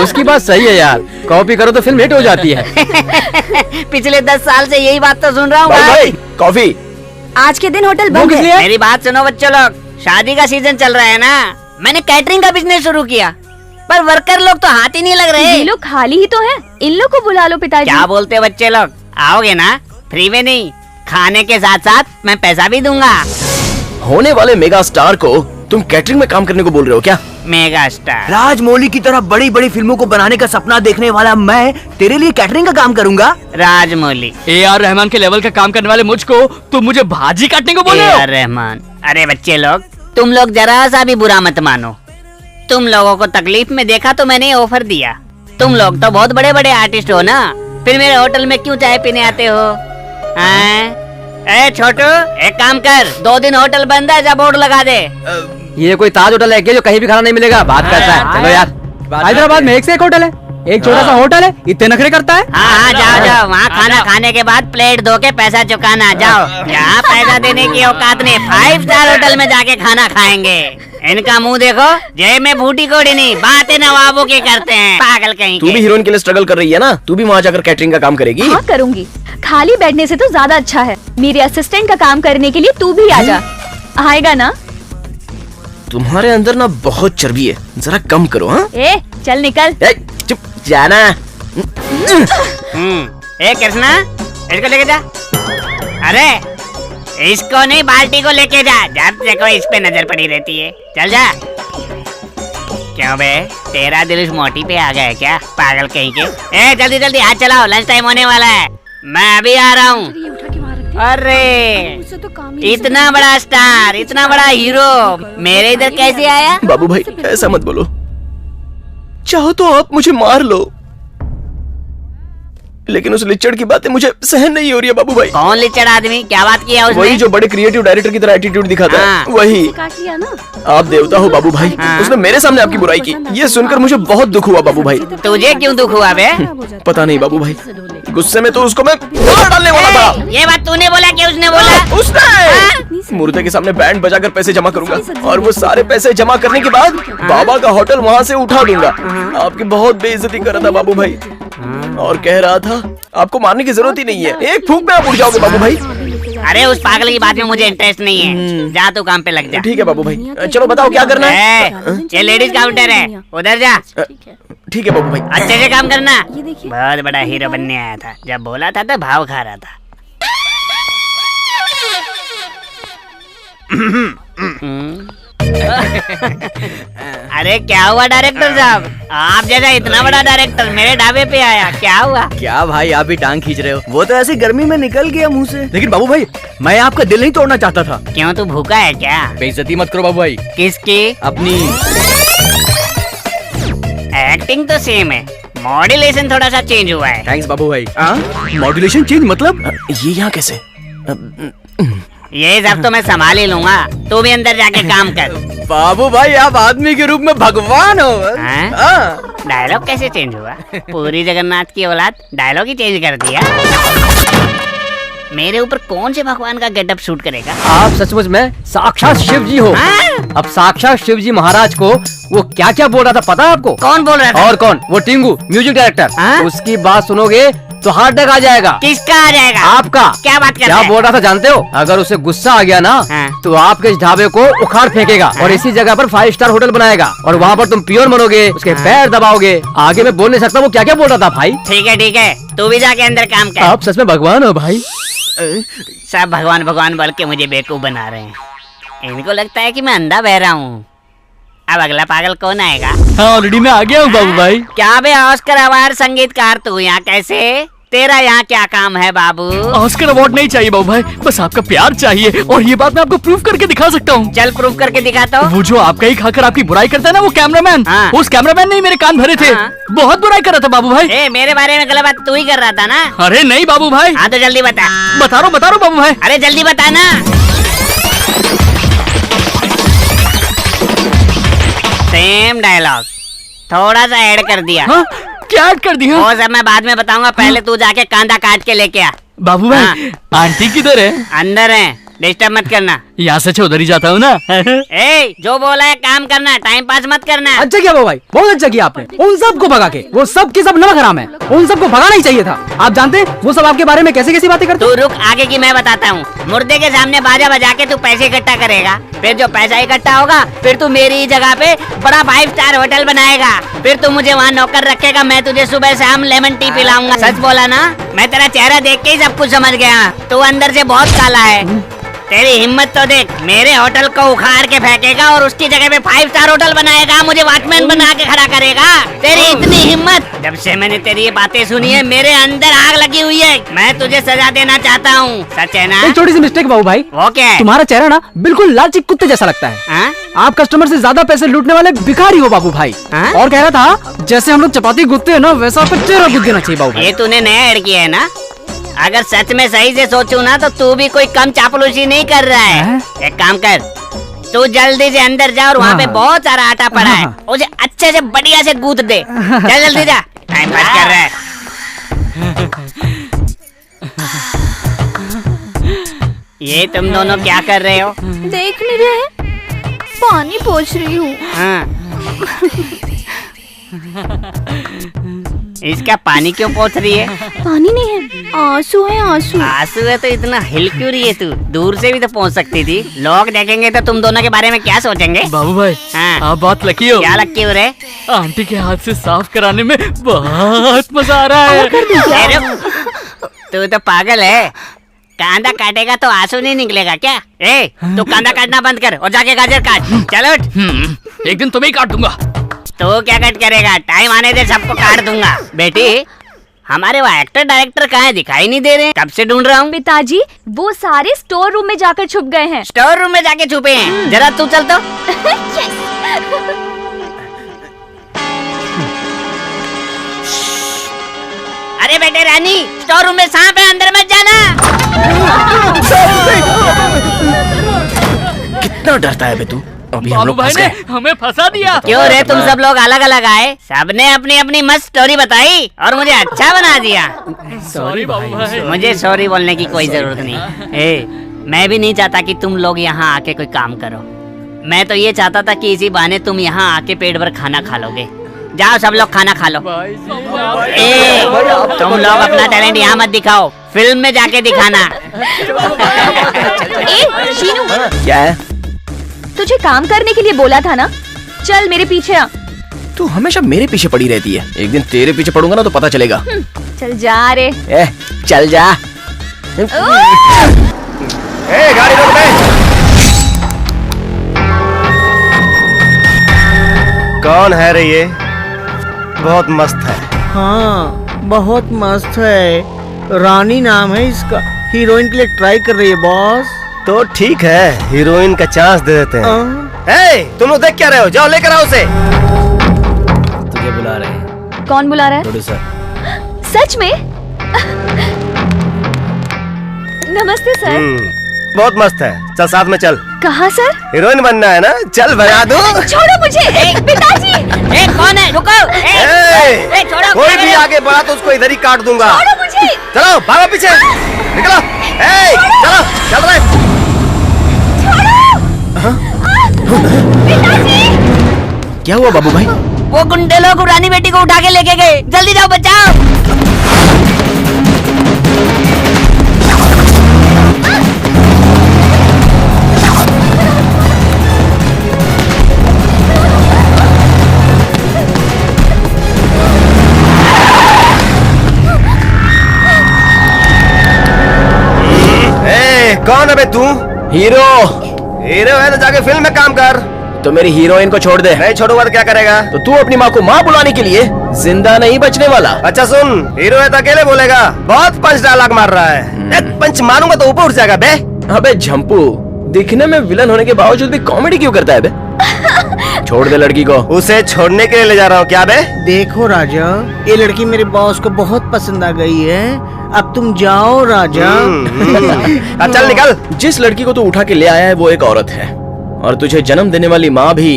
उसकी बात सही है यार, कॉपी करो तो फिल्म हिट हो जाती है। पिछले 10 साल से यही बात तो सुन रहा हूँ भाई। कॉफी। आज के दिन होटल बंद है। मेरी बात सुनो बच्चों लोग, शादी का सीजन चल रहा है ना, मैंने कैटरिंग का बिजनेस शुरू किया, पर वर्कर लोग तो हाथ ही नहीं लग रहे। ये लोग खाली ही तो हैं, इन लोग को बुला लो पिताजी। क्या बोलते बच्चे लोग, आओगे ना? फ्री में नहीं, खाने के साथ साथ मैं पैसा भी दूंगा। होने वाले मेगा स्टार को तुम कैटरिंग में काम करने को बोल रहे हो क्या? मेगा स्टार राजमौली की तरह बड़ी बड़ी फिल्मों को बनाने का सपना देखने वाला मैं तेरे लिए कैटरिंग का काम करूंगा? राजमौली, AR रहमान के लेवल का काम करने वाले मुझको तुम मुझे भाजी काटने को बोल रहे हो? AR रहमान, अरे बच्चे लोग, तुम लोग जरा सा भी बुरा मत मानो। तुम लोगों को तकलीफ में देखा तो मैंने ऑफर दिया। तुम लोग तो बहुत बड़े बड़े आर्टिस्ट हो ना, फिर मेरे होटल में क्यों चाय पीने आते हो? ए छोटू, एक काम कर, 2 दिन होटल बंद है, जा बोर्ड लगा दे। ये कोई ताज होटल है क्या जो कहीं भी खाना नहीं मिलेगा? बात करता है। चलो यार, हैदराबाद में एक से एक होटल है, एक छोटा सा होटल है, इतने नखरे करता है। हाँ जाओ जाओ, वहाँ खाना खाने के बाद प्लेट धो के पैसा चुकाना। जाओ, यहाँ पैसा देने की औकात नहीं, 5 स्टार होटल में जाके खाना खाएंगे। इनका मुंह देखो, जेब में फूटी कोड़ी नहीं, बातें नवाबों की करते हैं, पागल कहीं तू भी हीरोइन के लिए स्ट्रगल कर रही है ना, तू भी वहाँ जाकर कैटरिंग का काम करेगी? हाँ करूँगी, खाली बैठने से तो ज्यादा अच्छा है। मेरे असिस्टेंट का काम करने के लिए तू भी आजा, आएगा ना? तुम्हारे अंदर ना बहुत चर्बी है, जरा कम करो। हाँ, चल निकल। चुप जाना। ए कृष्णा, इसको लेके जा। अरे इसको नहीं, बाल्टी को लेके जा, जब देखो इस पे नजर पड़ी रहती है। चल जा। क्यों बे, तेरा दिल इस मोटी पे आ गया है क्या, पागल कहीं के? ए जल्दी जल्दी हाथ चलाओ, लंच टाइम होने वाला है, मैं अभी आ रहा हूँ। अरे इतना बड़ा स्टार, इतना बड़ा हीरो मेरे इधर कैसे आया? बाबू भाई ऐसा मत बोलो, चाहो तो आप मुझे मार लो, लेकिन उस लिच्चड़ की बातें मुझे सहन नहीं हो रही है बाबू भाई। कौन लिच्चड़ आदमी? क्या बात किया उसने? वही जो बड़े क्रिएटिव डायरेक्टर की तरह एटीट्यूड दिखाता है, वही। काट लिया ना। आप देवता हो बाबू भाई, उसने मेरे सामने आपकी बुराई की। ये सुनकर मुझे बहुत दुख हुआ बाबू भाई। तुझे क्यों दुख हुआ बे? पता नहीं बाबू भाई, गुस्से में तो उसको मैं मार डालने वाला था। ये बात तूने बोला कि उसने बोला? उसने मुर्दे के सामने बैंड बजाकर पैसे जमा करूंगा और वो सारे पैसे जमा करने के बाद बाबा का होटल वहाँ से उठा दूंगा। आपकी बहुत बेइज्जती कर रहा था बाबू भाई और कह रहा था आपको मारने की जरूरत ही नहीं है, एक फूंक में आप उड़ जाओगे बाबू भाई। अरे उस पागल की बात में मुझे इंटरेस्ट नहीं है, जा तू काम पे लग जा। ठीक है बाबू भाई, चलो बताओ क्या करना है। ये लेडीज काउंटर है, उधर जा। ठीक है बाबू भाई, अच्छे से काम करना। बहुत बड़ा हीरो बनने आया था, जब बोला था तो भाव खा रहा था। अरे क्या हुआ डायरेक्टर साहब, आप जैसा इतना बड़ा डायरेक्टर मेरे ढाबे पे आया, क्या हुआ? क्या भाई आप भी टांग खींच रहे हो? वो तो ऐसी गर्मी में निकल गया मुंह से। लेकिन बाबू भाई मैं आपका दिल नहीं तोड़ना चाहता था। क्यों, तू भूखा है क्या? बेइज्जती मत करो बाबू भाई। किसकी? अपनी। एक्टिंग तो सेम है, मॉड्यूलेशन थोड़ा सा चेंज हुआ है। थैंक्स बाबू भाई। मॉड्यूलेशन चेंज मतलब? ये यहाँ कैसे? ये सब तो मैं संभाल ही लूंगा, तू भी अंदर जाके काम कर। बाबू भाई आप आदमी के रूप में भगवान हो। डायलॉग कैसे चेंज हुआ? पूरी जगन्नाथ की औलाद डायलॉग ही चेंज कर दिया। मेरे ऊपर कौन से भगवान का गेटअप शूट करेगा? आप सचमुच में साक्षात शिव जी हो। अब साक्षात शिव जी महाराज को वो क्या क्या बोल रहा था पता है आपको? कौन बोल रहा था? और कौन? वो टिंगू म्यूजिक डायरेक्टर। उसकी बात सुनोगे तो हार्ट अटैक आ जाएगा। किसका आ जाएगा? आपका। क्या बात कर क्या बोल रहा था जानते हो? अगर उसे गुस्सा आ गया ना तो आपके इस ढाबे को उखाड़ फेंकेगा और इसी जगह पर 5 स्टार होटल बनाएगा और वहाँ पर तुम प्योर बनोगे, उसके पैर दबाओगे। आगे मैं बोल नहीं सकता वो क्या क्या बोल रहा था भाई। ठीक है, तू भी जाके अंदर काम कर। आप सच में भगवान हो भाई। सब भगवान भगवान बोल के मुझे बेवकूफ बना रहे हैं। इनको लगता है कि मैं अंधा बह रहा हूँ। अब अगला पागल कौन आएगा? हाँ ऑलरेडी मैं आ गया हूँ बाबू भाई। क्या बे ऑस्कर अवार्ड संगीतकार तू यहाँ कैसे? तेरा यहाँ क्या काम है बाबू? ऑस्कर अवार्ड नहीं चाहिए बाबू भाई, बस आपका प्यार चाहिए और ये बात मैं आपको प्रूफ करके दिखा सकता हूँ। चल प्रूफ करके दिखाता हूँ। वो जो आपका ही खाकर आपकी बुराई करता है ना, वो कैमरामैन। उस कैमरामैन ने ही मेरे कान भरे थे। बहुत बुराई कर रहा था बाबू भाई। ए, मेरे बारे में गलत बात तू ही कर रहा था ना? अरे नहीं बाबू भाई। हाँ तो जल्दी बता रहा हूँ बाबू भाई। अरे जल्दी बता ना। सेम डायलॉग थोड़ा सा ऐड कर दिया। क्या ऐड कर दिया? वो सब मैं बाद में बताऊंगा, पहले तू जाके कांदा काट के लेके आ। बाबू भाई आंटी किधर है? अंदर है, डिस्टर्ब मत करना। यहाँ से उधर ही जाता हूँ ना। ए, जो बोला है काम करना, टाइम पास मत करना। अच्छा किया भाई, बहुत अच्छा किया आपने। उन सबको भगा के, वो सब के सब नमक हराम है, उन सबको भगाना ही चाहिए था। आप जानते हैं वो सब आपके बारे में कैसी कैसी बातें करते? तू रुक, आगे की मैं बताता हूँ। मुर्दे के सामने बाजा बजा के तू पैसे इकट्ठा करेगा, फिर जो पैसा इकट्ठा होगा फिर तू मेरी ही जगह पे बड़ा 5 स्टार होटल बनाएगा, फिर तू मुझे वहाँ नौकर रखेगा, मैं तुझे सुबह शाम लेमन टी पिलाऊंगा। सच बोला ना? मैं तेरा चेहरा देख के ही सब कुछ समझ गया, तू अंदर से बहुत काला है। तेरी हिम्मत तो देख, मेरे होटल को उखाड़ के फेंकेगा और उसकी जगह पे 5 स्टार होटल बनाएगा, मुझे वॉचमैन बना के खड़ा करेगा। तेरी इतनी हिम्मत! जब से मैंने तेरी ये बातें सुनी है मेरे अंदर आग लगी हुई है। मैं तुझे सजा देना चाहता हूँ, सच है ना? एक छोटी सी मिस्टेक बाबू भाई। वो क्या है? तुम्हारा चेहरा ना बिल्कुल लालची कुत्ते जैसा लगता है। आप कस्टमर से ज्यादा पैसे लूटने वाले भिखारी हो बाबू भाई। और कह रहा था जैसे हम लोग चपाती गुदते हैं ना, वैसा आपका चेहरा गुद देना चाहिए बाबू भाई। ये तूने नया ऐड किया है ना? अगर सच में सही से सोचूं ना तो तू भी कोई कम चापलूसी नहीं कर रहा है। एक काम कर, तू जल्दी से अंदर जा और वहाँ पे बहुत सारा आटा पड़ा है, उसे अच्छे से बढ़िया से गूंथ दे। चल जल्दी जा, टाइम पास कर रहा है। ये तुम दोनों क्या कर रहे हो? देख नहीं रहे, पानी पोंछ रही हूँ। इसका पानी क्यों पोंछ रही है? पानी नहीं है, आंसू है आंसू। आंसू है तो इतना हिल क्यों रही है तू? दूर से भी तो पहुंच सकती थी। लोग देखेंगे तो तुम दोनों के बारे में क्या सोचेंगे? बाबू भाई आप बहुत लकी हो। क्या लकी हो रे? आंटी के हाथ से साफ कराने में बहुत मजा आ रहा है। तू तो पागल है, कांदा काटेगा तो आंसू नहीं निकलेगा क्या? ए, तू कांदा काटना बंद कर और जाके गाजर काट। चलो एक दिन तुम्हें ही काट दूंगा। तो क्या कट करेगा? टाइम आने दे, सबको काट दूंगा। बेटी हमारे वो एक्टर डायरेक्टर कहाँ है? दिखाई नहीं दे रहे, कब से ढूंढ रहा हूँ। पिताजी वो सारे स्टोर रूम में जाकर छुप गए हैं। स्टोर रूम में जाके छुपे हैं? जरा तू चल तो। अरे बेटा बेटे रानी, स्टोर रूम में सांप है, अंदर मत जाना। कितना डरता है बे तू? अभी हम बाबू लोग भाई फंस ने गए। हमें फंसा दिया। क्यों रे, तुम सब लोग अलग अलग आए? सबने अपनी अपनी मस्त स्टोरी बताई और मुझे अच्छा बना दिया। सॉरी बाबू भाई। मुझे सॉरी बोलने की कोई जरूरत नहीं। मैं भी नहीं चाहता कि तुम लोग यहाँ आके कोई काम करो। मैं तो ये चाहता था कि इसी बहाने तुम यहाँ आके पेट भर खाना खा लोगे। जाओ सब लोग खाना खा लो। तुम लोग अपना टैलेंट यहाँ मत दिखाओ, फिल्म में जाके दिखाना। शीनू, क्या है? तुझे काम करने के लिए बोला था ना, चल मेरे पीछे आ। तू हमेशा मेरे पीछे पड़ी रहती है, एक दिन तेरे पीछे पड़ूंगा ना तो पता चलेगा। चल जा रे। चल जा। गाड़ी रोक दे। कौन है रे ये? बहुत मस्त है। हाँ बहुत मस्त है, रानी नाम है इसका। हीरोइन के लिए ट्राई कर रही है बॉस। तो ठीक है, हीरोइन का चांस दे देते हैं। तुम लोग देख क्या रहे हो? जाओ लेकर आओ उसे। तुझे बुला रहे हैं। कौन बुला रहा है? प्रोड्यूसर। सच में? नमस्ते सर। बहुत मस्त है, चल साथ में चल। कहाँ सर? हीरोइन बनना है ना? चल बना दो। छोड़ो मुझे पिताजी। कौन है? रुको। छोड़ो। कोई भी आगे बढ़ा तो उसको इधर ही काट दूंगा। छोड़ो मुझे। चलो भागो पीछे, निकलो। चलो चल रहे। क्या हुआ बाबू भाई? वो गुंडे लोग रानी बेटी को उठा के लेके गए, जल्दी जाओ बचाओ। कौन है बे तू? हीरो। हीरो है तो जाके फिल्म में काम कर। तो मेरी हीरोइन को छोड़ दे। नहीं छोड़ूंगा तो क्या करेगा? तो तू अपनी माँ को माँ बुलाने के लिए जिंदा नहीं बचने वाला। अच्छा सुन, हीरो है तो अकेले बोलेगा, बहुत पंच डायलॉग मार रहा है। एक पंच मारूंगा तो ऊपर उठ जाएगा बे। अबे झंपू, दिखने में विलन होने के बावजूद भी कॉमेडी क्यों करता है बे? छोड़ दे लड़की को। उसे छोड़ने के लिए ले जा रहा हूँ। क्या बे? देखो राजा, ये लड़की मेरे बॉस को बहुत पसंद आ गई है, अब तुम जाओ राजा। चल निकल। जिस लड़की को तू उठा के ले आया है वो एक औरत है, और तुझे जन्म देने वाली माँ भी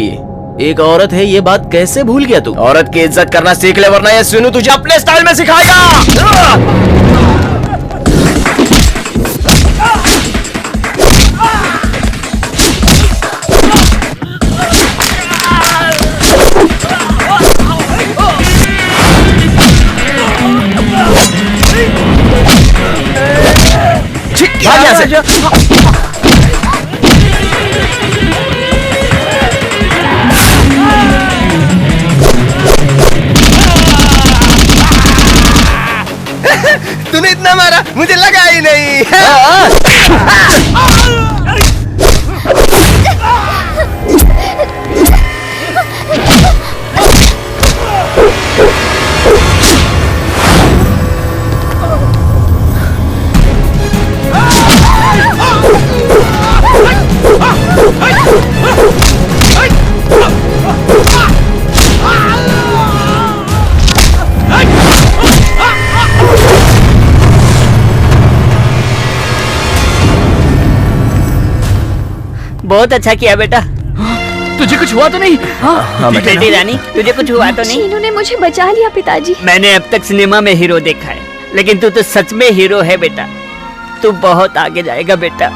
एक औरत है। ये बात कैसे भूल गया तू? औरत की इज्जत करना सीख ले, वरना ये सुनू तुझे अपने स्टाइल में सिखाएगा। भाग यहाँ से। तूने इतना मारा, मुझे लगा ही नहीं। बहुत अच्छा किया बेटा। तुझे कुछ हुआ तो नहीं? हाँ बेटी रानी, तुझे कुछ हुआ तो नहीं? शीनू ने मुझे बचा लिया पिताजी। मैंने अब तक सिनेमा में हीरो देखा है, लेकिन तू तो सच में हीरो है बेटा। तू बहुत आगे जाएगा बेटा।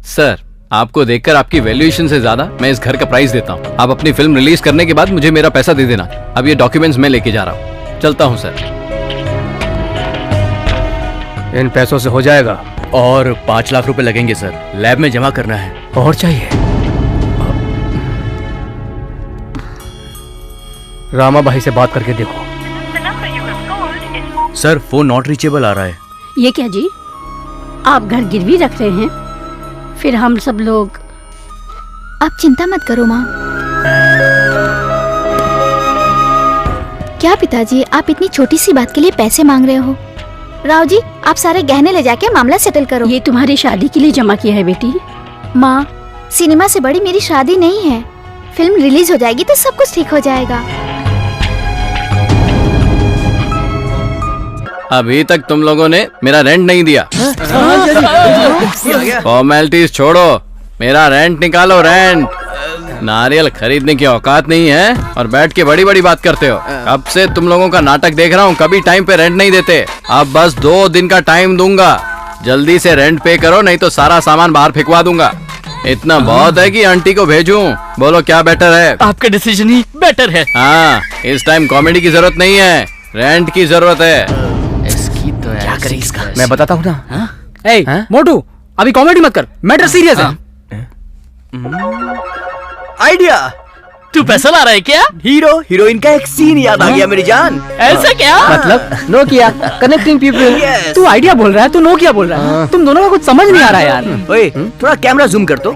सर, आपको देखकर आपकी वैल्यूएशन से ज्यादा मैं इस घर का प्राइस देता हूँ। आप अपनी फिल्म रिलीज करने के बाद मुझे मेरा पैसा दे देना। अब ये डॉक्यूमेंट्स मैं लेके जा रहा हूँ। चलता हूँ सर। इन पैसों से हो जाएगा। और 5 लाख रुपए लगेंगे सर, लैब में जमा करना है। और चाहिए? रामा भाई से बात करके देखो। सर फोन नॉट रीचेबल आ रहा है। ये क्या जी, आप घर गिरवी रख रहे हैं? फिर हम सब लोग। आप चिंता मत करो माँ। क्या पिताजी, आप इतनी छोटी सी बात के लिए पैसे मांग रहे हो? राव जी, आप सारे गहने ले जाके मामला सेटल करो। ये तुम्हारी शादी के लिए जमा किया है बेटी। माँ, सिनेमा से बड़ी मेरी शादी नहीं है, फिल्म रिलीज हो जाएगी तो सब कुछ ठीक हो जाएगा। अभी तक तुम लोगों ने मेरा रेंट नहीं दिया। फॉर्मेलिटीज छोड़ो, मेरा रेंट निकालो। रेंट नारियल खरीदने की औकात नहीं है और बैठ के बड़ी बड़ी बात करते हो। अब से तुम लोगों का नाटक देख रहा हूँ, कभी टाइम पे रेंट नहीं देते। अब बस 2 दिन का टाइम दूंगा, जल्दी से रेंट पे करो नहीं तो सारा सामान बाहर फेंकवा दूंगा। इतना बहुत है कि आंटी को भेजूं। बोलो क्या बेटर है? आपका डिसीजन ही बेटर है। हाँ, इस टाइम कॉमेडी की जरूरत नहीं है, रेंट की जरूरत है। इसकी तो क्या करे इसका? मैं बताता हूँ ना। ए, मोटू अभी कॉमेडी मत कर, मैटर सीरियस है। आइडिया। तू पैसा ला रहा है क्या? हीरो हीरोइन का एक सीन याद आ गया मेरी जान। ऐसा क्या? मतलब नोकिया कनेक्टिंग पीपल। तू आइडिया बोल रहा है, तू नोकिया बोल रहा है। तुम दोनों का कुछ समझ नहीं आ रहा यार। ओए, थोड़ा कैमरा जूम कर तो।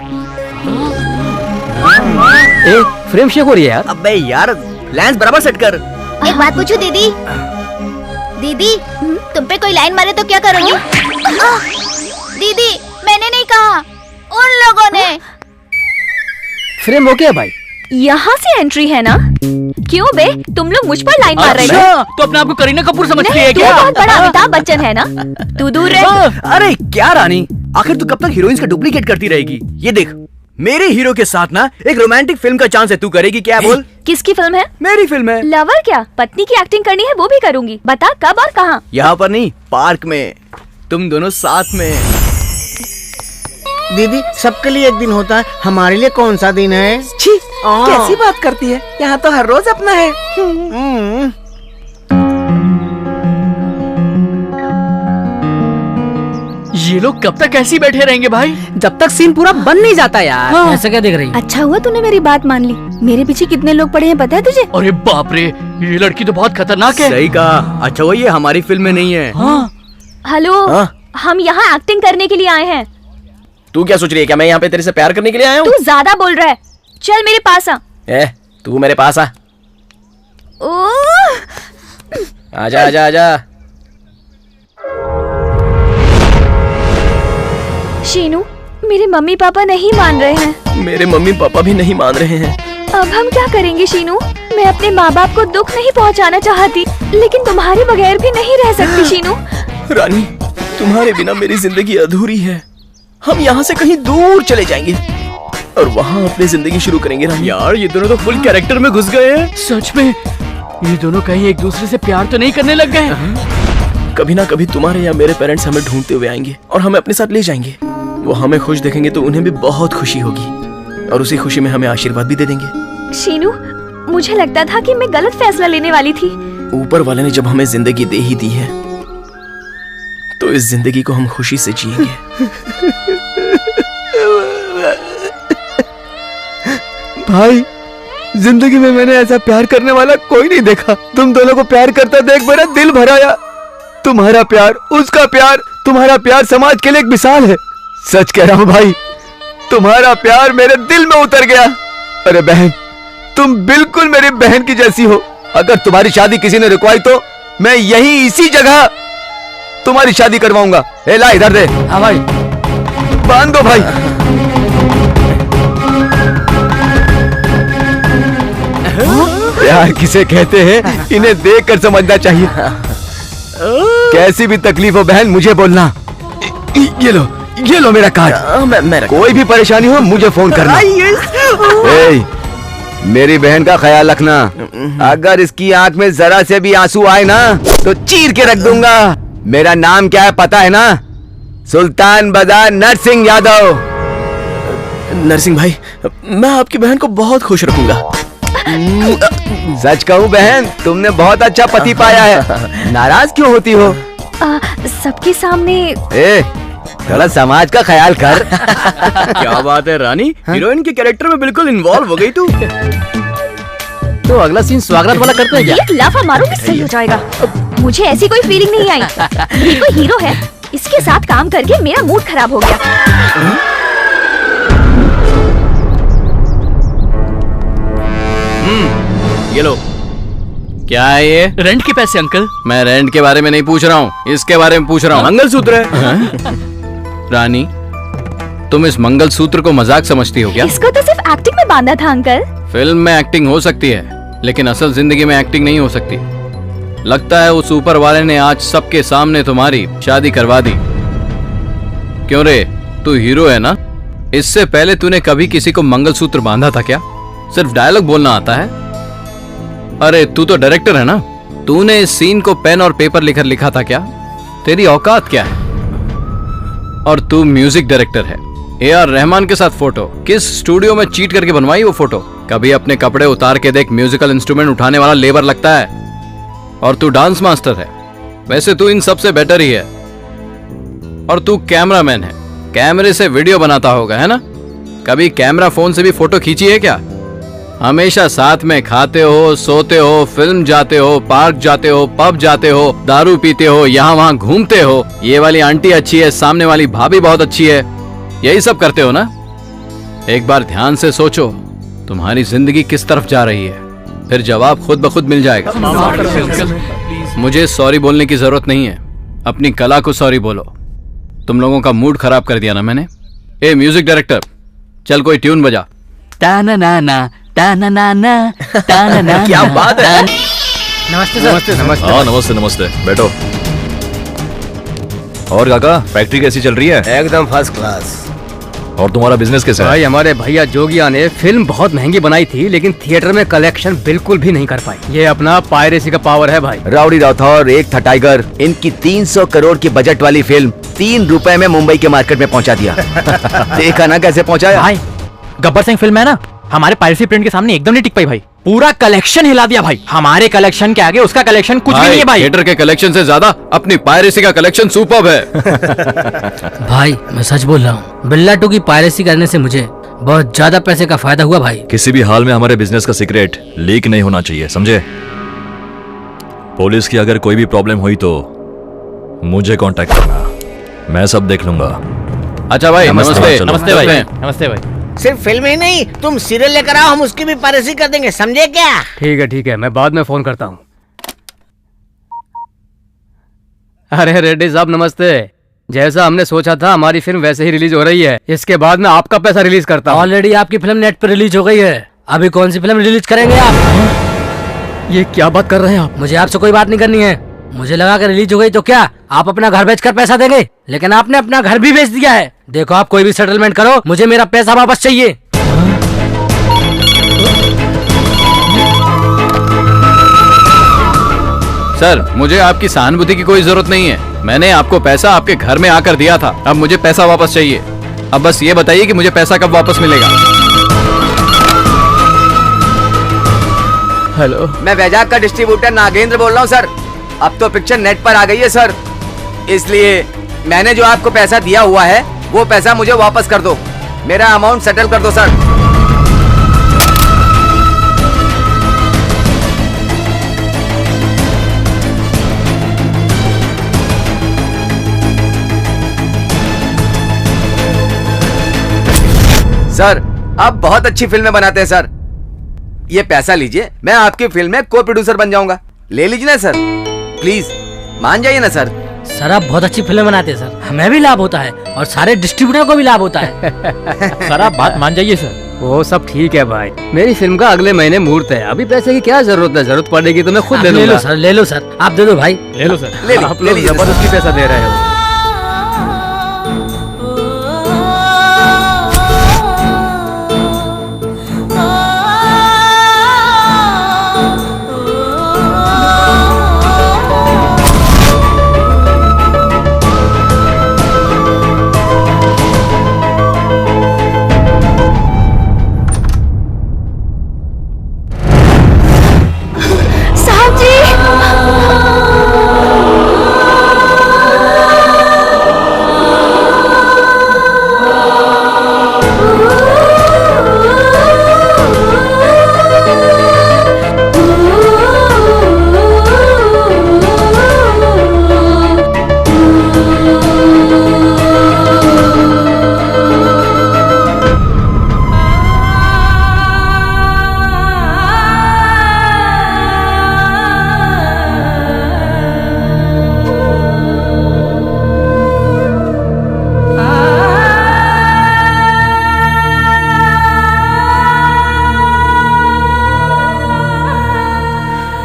ए, फ्रेम शेक हो रही है यार। अबे यार, लेंस बराबर सेट कर। एक बात पूछूं दीदी? दीदी, तुम पे कोई लाइन मारे तो क्या करोगी? दीदी, मैंने नहीं कहा, उन लोगों ने। फ्रेम ओके है भाई। यहाँ से एंट्री है ना? क्यों बे, तुम लोग मुझ पर लाइन मार रहे हो? तो अपने आप को करीना कपूर समझती है नहीं, क्या? तू बहुत बड़ा अमिताभ बच्चन है ना, तू दूर रह। अरे क्या रानी, आखिर तू कब तक हीरोइंस का डुप्लीकेट करती रहेगी? ये देख, मेरे हीरो के साथ ना एक रोमांटिक फिल्म का चांस है, तू करेगी क्या? बोल। किसकी फिल्म है? मेरी फिल्म है। लवर क्या? पत्नी की एक्टिंग करनी है वो भी करूंगी। बता कब और कहाँ? यहाँ पर नहीं, पार्क में, तुम दोनों साथ में। दीदी, सबके लिए एक दिन होता है, हमारे लिए कौन सा दिन है? छी, कैसी बात करती है, यहाँ तो हर रोज अपना है। ये लोग कब तक ऐसे ही बैठे रहेंगे भाई? जब तक सीन पूरा बन नहीं जाता यार। हाँ। ऐसा क्या देख रही? अच्छा हुआ तूने मेरी बात मान ली। मेरे पीछे कितने लोग पड़े हैं पता है तुझे? अरे बाप रे, ये लड़की तो बहुत खतरनाक है। सही कहा। अच्छा वो ये हमारी फिल्म में नहीं है। हाँ। हेलो, हम यहाँ एक्टिंग करने के लिए आए हैं। तू क्या सोच रही है? क्या मैं यहाँ पे तेरे से प्यार करने के लिए आया हूँ? तू ज्यादा बोल रहा है, चल मेरे पास आ। तू मेरे पास आ। आजा आजा आजा। शीनू, मेरे मम्मी पापा नहीं मान रहे हैं। मेरे मम्मी पापा भी नहीं मान रहे हैं। अब हम क्या करेंगे शीनू? मैं अपने माँ बाप को दुख नहीं पहुँचाना चाहती, लेकिन तुम्हारे बगैर भी नहीं रह सकती शीनू। रानी, तुम्हारे बिना मेरी जिंदगी अधूरी है। हम यहाँ से कहीं दूर चले जाएंगे और वहाँ अपनी जिंदगी शुरू करेंगे। रानी यार, ये दोनों तो फुल कैरेक्टर में घुस गए हैं। सच में, ये दोनों कहीं एक दूसरे से प्यार तो नहीं करने लग गए? कभी ना कभी तुम्हारे या मेरे पेरेंट्स हमें ढूंढते हुए आएंगे और हमें अपने साथ ले जाएंगे। वो हमें खुश देखेंगे तो उन्हें भी बहुत खुशी होगी और उसी खुशी में हमें आशीर्वाद भी दे देंगे। शीनू, मुझे लगता था कि मैं गलत फैसला लेने वाली थी। ऊपर वाले ने जब हमें जिंदगी दे ही दी है तो इस जिंदगी को हम खुशी से जिएंगे। भाई, जिंदगी में मैंने ऐसा प्यार करने वाला कोई नहीं देखा। तुम दोनों को प्यार करता देख मेरा दिल भर आया। तुम्हारा प्यार, उसका प्यार, तुम्हारा प्यार समाज के लिए एक मिसाल है। सच कह रहा हूँ भाई, तुम्हारा प्यार मेरे दिल में उतर गया। अरे बहन, तुम बिल्कुल मेरी बहन की जैसी हो। अगर तुम्हारी शादी किसी ने रुकवाई तो मैं यही इसी जगह तुम्हारी शादी करवाऊंगा। ए ला इधर दे। हाँ भाई, बांध दो भाई। प्यार किसे कहते हैं इन्हें देखकर समझना चाहिए। कैसी भी तकलीफ हो बहन, मुझे बोलना। ये लो मेरा कार्ड। कोई भी परेशानी हो मुझे फोन करना। ए, मेरी बहन का ख्याल रखना। अगर इसकी आंख में जरा से भी आंसू आए ना तो चीर के रख दूंगा। मेरा नाम क्या है पता है ना? सुल्तान बाजार नरसिंह यादव। नरसिंह भाई, मैं आपकी बहन को बहुत खुश रखूंगा। सच कहूँ बहन, तुमने बहुत अच्छा पति पाया है। नाराज क्यों होती हो? सबके सामने। ए, थोड़ा समाज का ख्याल कर। क्या बात है रानी, हीरोइन के कैरेक्टर में बिल्कुल इन्वॉल्व हो गई तू। तो अगला सीन स्वागत वाला करते हैं क्या? एक लाफा मारूंगी सही हो जाएगा। मुझे ऐसी कोई फीलिंग नहीं आई। ये कोई हीरो है, इसके साथ काम करके मेरा मूड खराब हो गया। ये लो। क्या है ये? रेंट के पैसे अंकल। मैं रेंट के बारे में नहीं पूछ रहा हूँ, इसके बारे में पूछ रहा हूँ। मंगलसूत्र है। रानी, तुम इस मंगलसूत्र को मजाक समझती हो क्या? इसको तो सिर्फ एक्टिंग में बांधा था अंकल। फिल्म में एक्टिंग हो सकती है, लेकिन असल जिंदगी में एक्टिंग नहीं हो सकती। लगता है उस ऊपर वाले ने आज सबके सामने तुम्हारी शादी करवा दी। क्यों रे, तू हीरो है ना? इससे पहले तूने कभी किसी को मंगलसूत्र बांधा था क्या? सिर्फ डायलॉग बोलना आता है? अरे तू तो डायरेक्टर है ना? तूने इस सीन को पेन और पेपर लिखकर लिखा था क्या? तेरी औकात क्या है? और तू म्यूजिक डायरेक्टर है। AR रहमान के साथ फोटो किस स्टूडियो में चीट करके बनवाई वो फोटो? कभी अपने कपड़े उतार के देख, म्यूजिकल इंस्ट्रूमेंट उठाने वाला लेबर लगता है। और तू डांस मास्टर है। वैसे तू इन सबसे बेटर ही है। और तू कैमरामैन है, कैमरे से वीडियो बनाता होगा, है ना? कभी कैमरा फोन से भी फोटो खींची है क्या? हमेशा साथ में खाते हो, सोते हो, फिल्म जाते हो, पार्क जाते हो, पब जाते हो, दारू पीते हो, यहाँ वहाँ घूमते हो। ये वाली आंटी अच्छी है, सामने वाली भाभी बहुत अच्छी है, यही सब करते हो ना? एक बार ध्यान से सोचो तुम्हारी जिंदगी किस तरफ जा रही है, फिर जवाब खुद ब खुद मिल जाएगा। मुझे सॉरी बोलने की जरूरत नहीं है, अपनी कला को सॉरी बोलो। तुम लोगों का मूड खराब कर दिया ना मैंने। ए म्यूजिक डायरेक्टर, चल कोई ट्यून बजा। ताना नाना ताना नाना ताना नाना। क्या बात है। नमस्ते सर। नमस्ते। हाँ नमस्ते नमस्ते, बैठो। और काका, फैक्ट्री कैसी चल रही है? एकदम फर्स्ट क्लास। और तुम्हारा बिजनेस कैसा है? भाई हमारे भैया जोगिया ने फिल्म बहुत महंगी बनाई थी, लेकिन थिएटर में कलेक्शन बिल्कुल भी नहीं कर पाई। ये अपना पायरेसी का पावर है भाई। राउडी राठौर, एक था टाइगर, इनकी 300 करोड़ की बजट वाली फिल्म 3 रुपए में मुंबई के मार्केट में पहुंचा दिया। देखा ना कैसे पहुंचाया? भाई गब्बर सिंह फिल्म है ना, हमारे पायरेसी प्रिंट के सामने एकदम नहीं टिक पाई भाई। पूरा कलेक्शन हिला दिया भाई। हमारे कलेक्शन के आगे उसका कलेक्शन कुछ भी नहीं है भाई। थिएटर के कलेक्शन से ज्यादा अपनी पायरेसी का कलेक्शन सुपर्ब है। भाई मैं सच बोल रहा हूँ, बिल्ला 2 की पायरेसी करने से मुझे बहुत ज्यादा पैसे का फायदा हुआ भाई। किसी भी हाल में हमारे बिजनेस का सीक्रेट लीक नहीं होना चाहिए, समझे? पुलिस की अगर कोई भी प्रॉब्लम हुई तो मुझे कांटेक्ट करना, मैं सब देख लूंगा। अच्छा भाई, नमस्ते। नमस्ते भाई। नमस्ते भाई। सिर्फ फिल्म ही नहीं, तुम सीरियल लेकर आओ, हम उसकी भी पायरेसी कर देंगे, समझे क्या? ठीक है, मैं बाद में फोन करता हूँ। अरे रेड्डी साहब नमस्ते। जैसा हमने सोचा था हमारी फिल्म वैसे ही रिलीज हो रही है। इसके बाद में आपका पैसा रिलीज करता हूँ। ऑलरेडी आपकी फिल्म नेट पर रिलीज हो गई है, अभी कौन सी फिल्म रिलीज करेंगे आप? ये क्या बात कर रहे हैं आप? मुझे आपसे कोई बात नहीं करनी है। मुझे लगा कि रिलीज हो गई तो क्या आप अपना घर बेचकर पैसा देंगे, लेकिन आपने अपना घर भी बेच दिया है। देखो आप कोई भी सेटलमेंट करो, मुझे मेरा पैसा वापस चाहिए। सर, मुझे आपकी सहानुभूति की कोई जरूरत नहीं है। मैंने आपको पैसा आपके घर में आकर दिया था, अब मुझे पैसा वापस चाहिए। अब बस ये बताइए कि मुझे पैसा कब वापस मिलेगा। हेलो, मैं वैजाग का डिस्ट्रीब्यूटर नागेंद्र बोल रहा हूँ सर। अब तो पिक्चर नेट पर आ गई है सर, इसलिए मैंने जो आपको पैसा दिया हुआ है वो पैसा मुझे वापस कर दो। मेरा अमाउंट सेटल कर दो सर। सर आप बहुत अच्छी फिल्में बनाते हैं सर, ये पैसा लीजिए, मैं आपकी फिल्म में को प्रोड्यूसर बन जाऊंगा। ले लीजिए ना सर, प्लीज मान जाइए ना सर। सर आप बहुत अच्छी फिल्म बनाते हैं सर, हमें भी लाभ होता है और सारे डिस्ट्रीब्यूटर को भी लाभ होता है। सर आप बात मान जाइए सर। वो सब ठीक है भाई, मेरी फिल्म का अगले महीने मुहूर्त है, अभी पैसे की क्या जरूरत है? जरूरत पड़ेगी तो मैं खुद ले लूंगा। ले लो सर, आप दे दो भाई। ले लो सर। आप लोग जबरदस्ती पैसा दे रहे हो।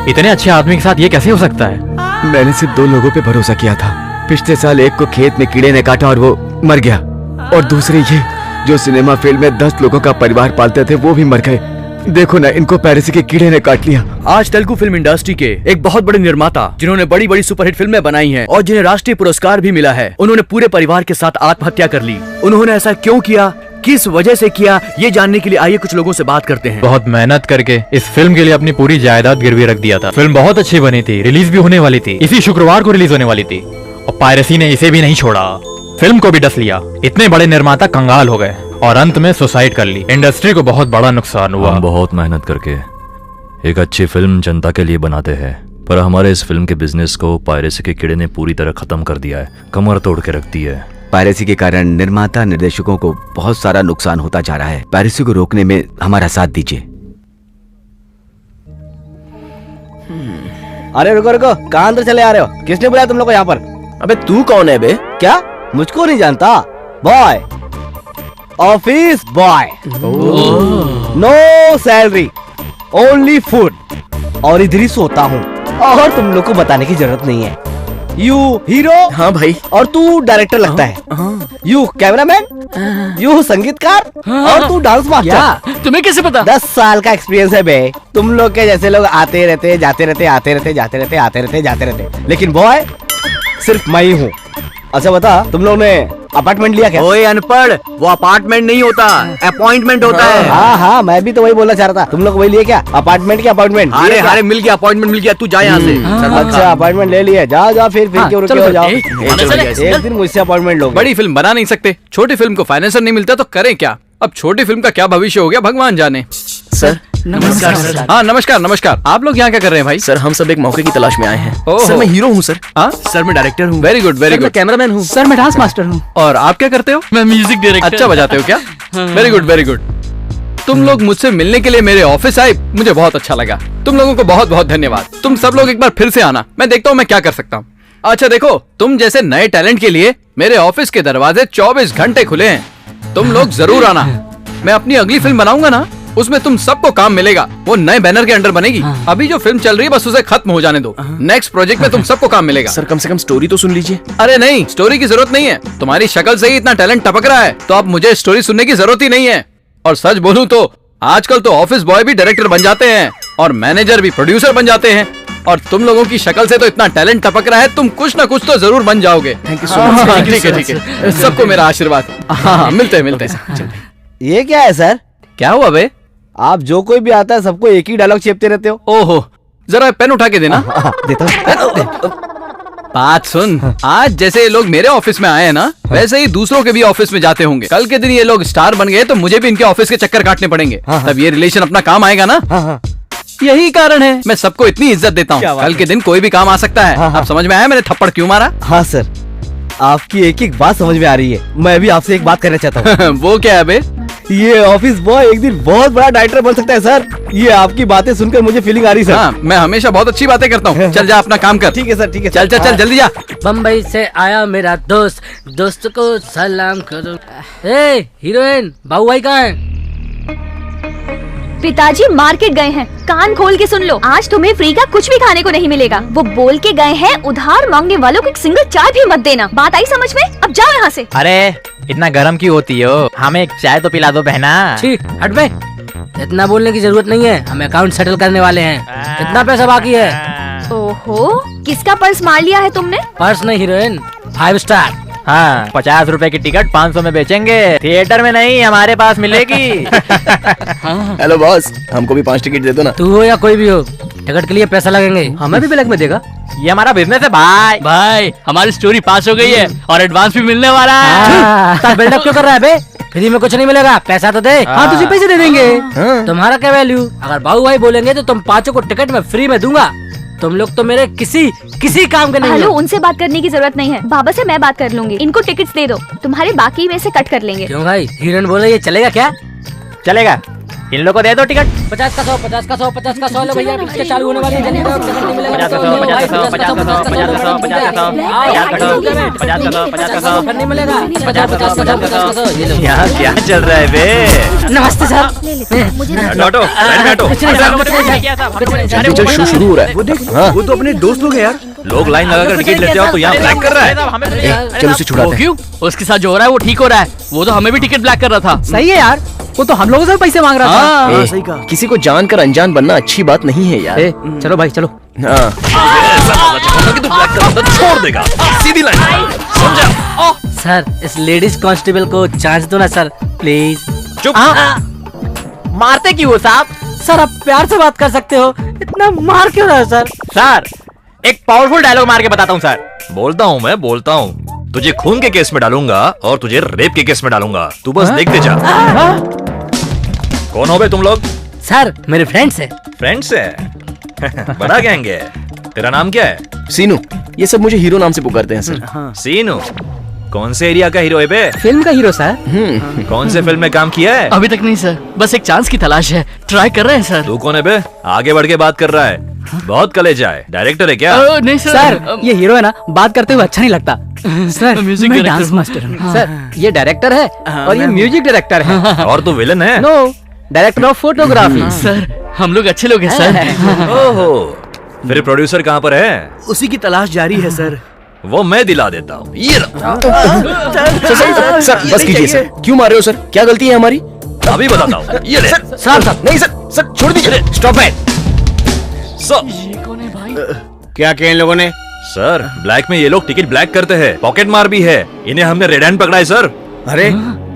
इतने अच्छे आदमी के साथ ये कैसे हो सकता है? मैंने सिर्फ 2 लोगों पे भरोसा किया था। पिछले साल एक को खेत में कीड़े ने काटा और वो मर गया, और दूसरे ये जो सिनेमा फील्ड में 10 लोगों का परिवार पालते थे वो भी मर गए। देखो ना, इनको पैरेसी के कीड़े ने काट लिया। आज तेलुगु फिल्म इंडस्ट्री के एक बहुत बड़े निर्माता जिन्होंने बड़ी बड़ी सुपरहिट फिल्में बनाई हैं और जिन्हें राष्ट्रीय पुरस्कार भी मिला है, उन्होंने पूरे परिवार के साथ आत्महत्या कर ली। उन्होंने ऐसा क्यों किया, किस वजह से किया, ये जानने के लिए आइए कुछ लोगों से बात करते हैं। बहुत मेहनत करके इस फिल्म के लिए अपनी पूरी जायदाद गिरवी रख दिया था। फिल्म बहुत अच्छी बनी थी, रिलीज भी होने वाली थी, इसी शुक्रवार को रिलीज होने वाली थी, और पायरेसी ने इसे भी नहीं छोड़ा, फिल्म को भी डस लिया। इतने बड़े निर्माता कंगाल हो गए और अंत में सुसाइड कर ली। इंडस्ट्री को बहुत बड़ा नुकसान हुआ। हम बहुत मेहनत करके एक अच्छी फिल्म जनता के लिए बनाते हैं, पर हमारे इस फिल्म के बिजनेस को पायरेसी के कीड़े ने पूरी तरह खत्म कर दिया है, कमर तोड़ के रख दी है। पायरेसी के कारण निर्माता निर्देशकों को बहुत सारा नुकसान होता जा रहा है। पायरेसी को रोकने में हमारा साथ दीजिए। अरे रुको रुको, कहाँ अंदर चले आ रहे हो? किसने बुलाया तुम लोग को यहाँ पर? अबे तू कौन है बे? क्या मुझको नहीं जानता? Boy, office boy, no salary, only food, और इधर ही सोता हूँ, और तुम लोग को बताने की जरूरत नहीं है। You hero? हाँ भाई। और तू डायरेक्टर लगता है। यू कैमरामैन, यू संगीतकार, और तू डांस मास्टर। तुम्हें कैसे पता? 10 साल का एक्सपीरियंस है बे। तुम लोग के जैसे लोग आते रहते, जाते रहते, आते रहते, जाते रहते, आते रहते, जाते रहते, लेकिन बॉय सिर्फ मैं ही हूँ। अच्छा बता, तुम लोग ने अपार्टमेंट लिया क्या? ओए अनपढ़, वो अपार्टमेंट नहीं होता, अपॉइंटमेंट होता है। हाँ हाँ, मैं भी तो वही बोलना चाह रहा था। तुम लोग वही लिए क्या? अपार्टमेंट की अपॉइंटमेंट? अरे अरे मिल गया, अपॉइंटमेंट मिल गया, तू जा यहाँ से। अच्छा अपार्टमेंट ले लिया, जाओ जाओ, फिर क्यों रुके हो, जाओ। एक दिन मुझसे अपॉइंटमेंट लो। बड़ी फिल्म बना नहीं सकते, छोटी फिल्म को फाइनेंसर नहीं मिलता तो करें क्या? अब छोटी फिल्म का क्या भविष्य हो गया भगवान जाने। सर नमस्कार सर। हाँ नमस्कार नमस्कार। आप लोग यहाँ क्या कर रहे हैं भाई? सर हम सब एक मौके की तलाश में आए हैं। सर मैं हीरो हूँ सर। हाँ सर मैं डायरेक्टर हूँ। Very good very good. Cameraman हूँ। सर मैं डांस मास्टर हूँ। और आप क्या करते हो? मैं म्यूजिक डायरेक्टर। अच्छा बजाते हो क्या? Very good very good. तुम लोग मुझसे मिलने के लिए मेरे ऑफिस आए, मुझे बहुत अच्छा लगा। तुम लोगों को बहुत बहुत धन्यवाद। तुम सब लोग एक बार फिर से आना, मैं देखता हूँ मैं क्या कर सकता हूँ। अच्छा देखो, तुम जैसे नए टैलेंट के लिए मेरे ऑफिस के दरवाजे 24 घंटे खुले हैं। तुम लोग जरूर आना। मैं अपनी अगली फिल्म बनाऊंगा ना, उसमें तुम सबको काम मिलेगा। वो नए बैनर के अंडर बनेगी। अभी जो फिल्म चल रही है बस उसे खत्म हो जाने दो। नेक्स्ट प्रोजेक्ट में तुम सबको काम मिलेगा। सर कम से कम स्टोरी तो सुन लीजिए। अरे नहीं, स्टोरी की जरूरत नहीं है। तुम्हारी शक्ल से ही इतना टैलेंट टपक रहा है, तो अब मुझे स्टोरी सुनने की जरूरत ही नहीं है। और सच बोलूं तो आजकल तो ऑफिस बॉय भी डायरेक्टर बन जाते हैं और मैनेजर भी प्रोड्यूसर बन जाते हैं। और तुम लोगों की शक्ल से तो इतना टैलेंट टपक रहा है, तुम कुछ ना कुछ तो जरूर बन जाओगे। Thank you so much. ठीक है ठीक है, सबको मेरा आशीर्वाद। हाँ मिलते हैं मिलते हैं। ये क्या है सर? क्या हुआ बे? आप जो कोई भी आता है सबको एक ही डायलॉग चेपते रहते हो। ओहो, जरा पेन उठा के देना। देता हूं। बात सुन, आज जैसे ये लोग मेरे ऑफिस में आए हैं ना, वैसे ही दूसरों के भी ऑफिस में जाते होंगे। कल के दिन ये लोग स्टार बन गए तो मुझे भी इनके ऑफिस के चक्कर काटने पड़ेंगे। तब ये रिलेशन अपना काम आएगा ना। यही कारण है मैं सबको इतनी इज्जत देता हूँ। कल के दिन कोई भी काम आ सकता है। अब समझ में आया मैंने थप्पड़ क्यों मारा? हाँ सर, आपकी एक एक बात समझ में आ रही है। मैं भी आपसे एक बात करना चाहता हूँ। वो क्या है बे? ये ऑफिस बॉय एक दिन बहुत बड़ा डायरेक्टर बन सकता है सर। ये आपकी बातें सुनकर मुझे फीलिंग आ रही सर। हाँ, मैं हमेशा बहुत अच्छी बातें करता हूँ। चल जा अपना काम कर। ठीक है सर, ठीक है। चल चल चल जल्दी जा। बम्बई से आया मेरा दोस्त, दोस्त को सलाम करो। ए हीरोइन, बाबू भाई कहाँ है? पिताजी मार्केट गए हैं, कान खोल के सुन लो। आज तुम्हें फ्री का कुछ भी खाने को नहीं मिलेगा। वो बोल के गए हैं उधार मांगने वालों को एक सिंगल चाय भी मत देना। बात आई समझ में? अब जाओ यहाँ से। अरे इतना गर्म क्यों होती हो? हमें एक चाय तो पिला दो बहना। छी, हट बे। इतना बोलने की जरूरत नहीं है, हम अकाउंट सेटल करने वाले हैं। कितना पैसा बाकी है? ओहो, किसका पर्स मार लिया है तुमने? पर्स नहीं हीरोइन, 5 स्टार। हाँ, 50 रुपए की टिकट 500 में बेचेंगे। थिएटर में नहीं, हमारे पास मिलेगी। हेलो बॉस, हमको भी 5 टिकट दे दो ना। तू हो या कोई भी हो, टिकट के लिए पैसा लगेंगे। हमें भी ब्लैक में देगा? ये हमारा बिजनेस है भाई। भाई हमारी स्टोरी पास हो गई है और एडवांस भी मिलने वाला है। बिल्डअप क्यों कर रहा है बे? फ्री में कुछ नहीं मिलेगा, पैसा तो दे। हाँ तुझे पैसे दे देंगे। तुम्हारा क्या वैल्यू? अगर बाबू भाई बोलेंगे तो तुम 5 को टिकट में फ्री में दूंगा। तुम लोग तो मेरे किसी काम के नहीं हो। हेलो, उनसे बात करने की जरूरत नहीं है, बाबा से मैं बात कर लूंगी। इनको टिकट्स दे दो, तुम्हारे बाकी में से कट कर लेंगे। क्यों भाई? हीरोइन बोले ये चलेगा क्या? चलेगा। इन लोगों को दे दो टिकट। 50 का 100, 50 का 100, 50 का 100 लो भैया, पिक्चर चालू होने वाली है। जल्दी करो, टिकट नहीं मिलेगा। 50 का 100, 50 का 100, 50 का 100, 50 का 100, 50 का 100, 50 का 100, 50 का 100, नहीं मिलेगा। 50 का 100, ये लो। यहाँ क्या चल रहा है बे? नमस्ते सर। ऑटो, पिक्चर शुरू हो रहा है। वो तो अपने दोस्त लोग हैं यार। लोग लाइन लगाकर टिकट लेते हो तो यहाँ ब्लैक कर रहा है। चलो उसे छुड़ाते हैं। क्यों? उसके साथ जो हो रहा है वो ठीक हो रहा है। वो तो हमें भी टिकट ब्लैक कर रहा था। सही है यार, वो तो हम लोगों से भी पैसे मांग रहा था। सही कहा। किसी को जानकर अनजान बनना अच्छी बात नहीं है यार। चलो भाई चलो। हाँ। छोड़ देगा सीधी लाइन, समझा? सर इस लेडीज कांस्टेबल को चांस दो ना सर, प्लीज। चुप। मारते क्यों हो साहब? सर आप प्यार से बात कर सकते हो, इतना मार क्यों रहे हो सर? सर एक पावरफुल डायलॉग मार के बताता हूँ सर। बोलता हूँ तुझे खून के केस में डालूंगा और तुझे रेप के केस में डालूंगा। तू बस देखते जा। कौन हो बे तुम लोग? सर मेरे फ्रेंड्स है। फ्रेंड्स है? बड़ा गैंग है। तेरा नाम क्या है? सीनू। ये सब मुझे हीरो नाम से पुकारते हैं सर। सीनू? कौन से एरिया का हीरो है बे? फिल्म का हीरो सर। कौन से फिल्म में काम किया है? अभी तक नहीं सर, बस एक चांस की तलाश है, ट्राई कर रहे हैं सर। तू कौन है बे? आगे बढ़ के बात कर रहा है। बहुत कलेजा है। डायरेक्टर है क्या? नहीं सर। सर ये हीरो है ना, बात करते हुए अच्छा नहीं लगता। सर म्यूजिक मैं डायरेक्टर डांस मास्टर हूँ। सर ये डायरेक्टर है और ये म्यूजिक डायरेक्टर है। और तू विलन है? No, director of photography. Sir हम लोग अच्छे लोग हैं सर। ओहो, फिर प्रोड्यूसर कहाँ पर है? उसी की तलाश जारी है सर। वो मैं दिला देता हूँ। ये सर बस कीजिए सर। क्यों मार रहे हो सर? क्या गलती है हमारी? अभी बताता हूँ। ये ले। सर नहीं सर छोड़ दीजिए। Stop it. क्या किया इन लोगों ने? सर ब्लैक में ये लोग टिकट ब्लैक करते हैं, पॉकेट मार भी है। इन्हें हमने रेड हैंड पकड़ा है सर। अरे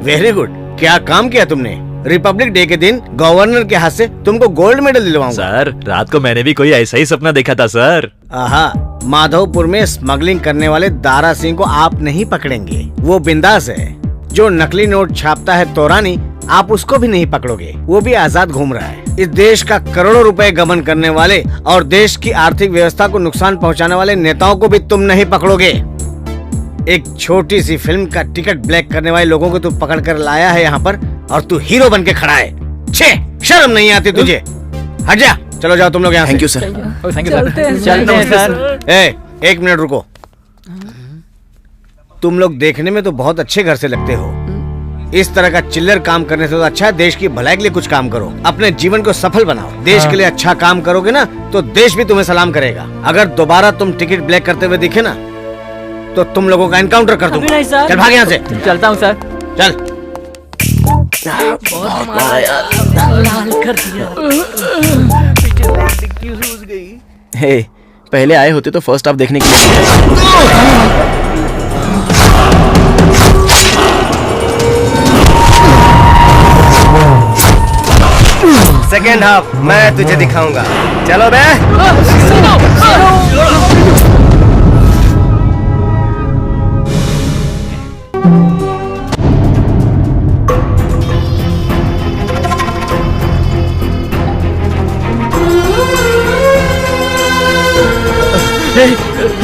वेरी गुड, क्या काम किया तुमने? रिपब्लिक डे के दिन गवर्नर के हाथ से तुमको गोल्ड मेडल दिलवाऊंगा। सर रात को मैंने भी कोई ऐसा ही सपना देखा था सर। आहा, माधोपुर में स्मगलिंग करने वाले दारा सिंह को आप नहीं पकड़ेंगे, वो बिंदास है। जो नकली नोट छापता है तोरानी, आप उसको भी नहीं पकड़ोगे, वो भी आजाद घूम रहा है। इस देश का करोड़ों रुपए गबन करने वाले और देश की आर्थिक व्यवस्था को नुकसान पहुंचाने वाले नेताओं को भी तुम नहीं पकड़ोगे। एक छोटी सी फिल्म का टिकट ब्लैक करने वाले लोगों को तू पकड़ कर लाया है यहाँ पर, और तू हीरो बन के खड़ा है। छे, शर्म नहीं आती तुझे? हट जा। चलो जाओ तुम लोग यहाँ से। Thank you sir. चलते हैं सर। एक मिनट रुको। तुम लोग देखने में तो बहुत अच्छे घर से लगते हो। इस तरह का चिल्लर काम करने से तो अच्छा है देश की भलाई के लिए कुछ काम करो, अपने जीवन को सफल बनाओ। देश के लिए अच्छा काम करोगे ना तो देश भी तुम्हें सलाम करेगा। अगर दोबारा तुम टिकट ब्लैक करते हुए दिखे ना तो तुम लोगों का एनकाउंटर कर दूंगा। चल भाग यहाँ से। चलता हूँ सर। चल। हे, पहले आए होते तो फर्स्ट हाफ देखने के लिए। सेकेंड हाफ मैं तुझे दिखाऊंगा। चलो बे।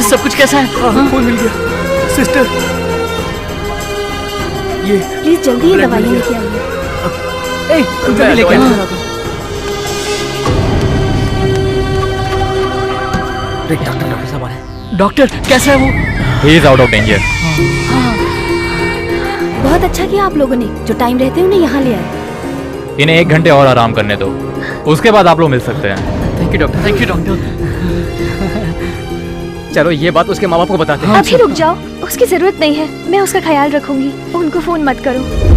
सब कुछ कैसा है? फोन मिल गया। सिस्टर ये प्लीज जल्दी ही दवाई लेके आइए। डॉक्टर कैसा है वो? He is out of danger. बहुत अच्छा किया आप लोगों ने, जो टाइम रहते उन्हें यहाँ ले आए। इन्हें 1 घंटे और आराम करने दो, उसके बाद आप लोग मिल सकते हैं। Thank you doctor. Thank you doctor. चलो ये बात उसके माँ बाप को बताते हैं। अभी रुक जाओ, उसकी जरूरत नहीं है, मैं उसका ख्याल रखूंगी। उनको फोन मत करो।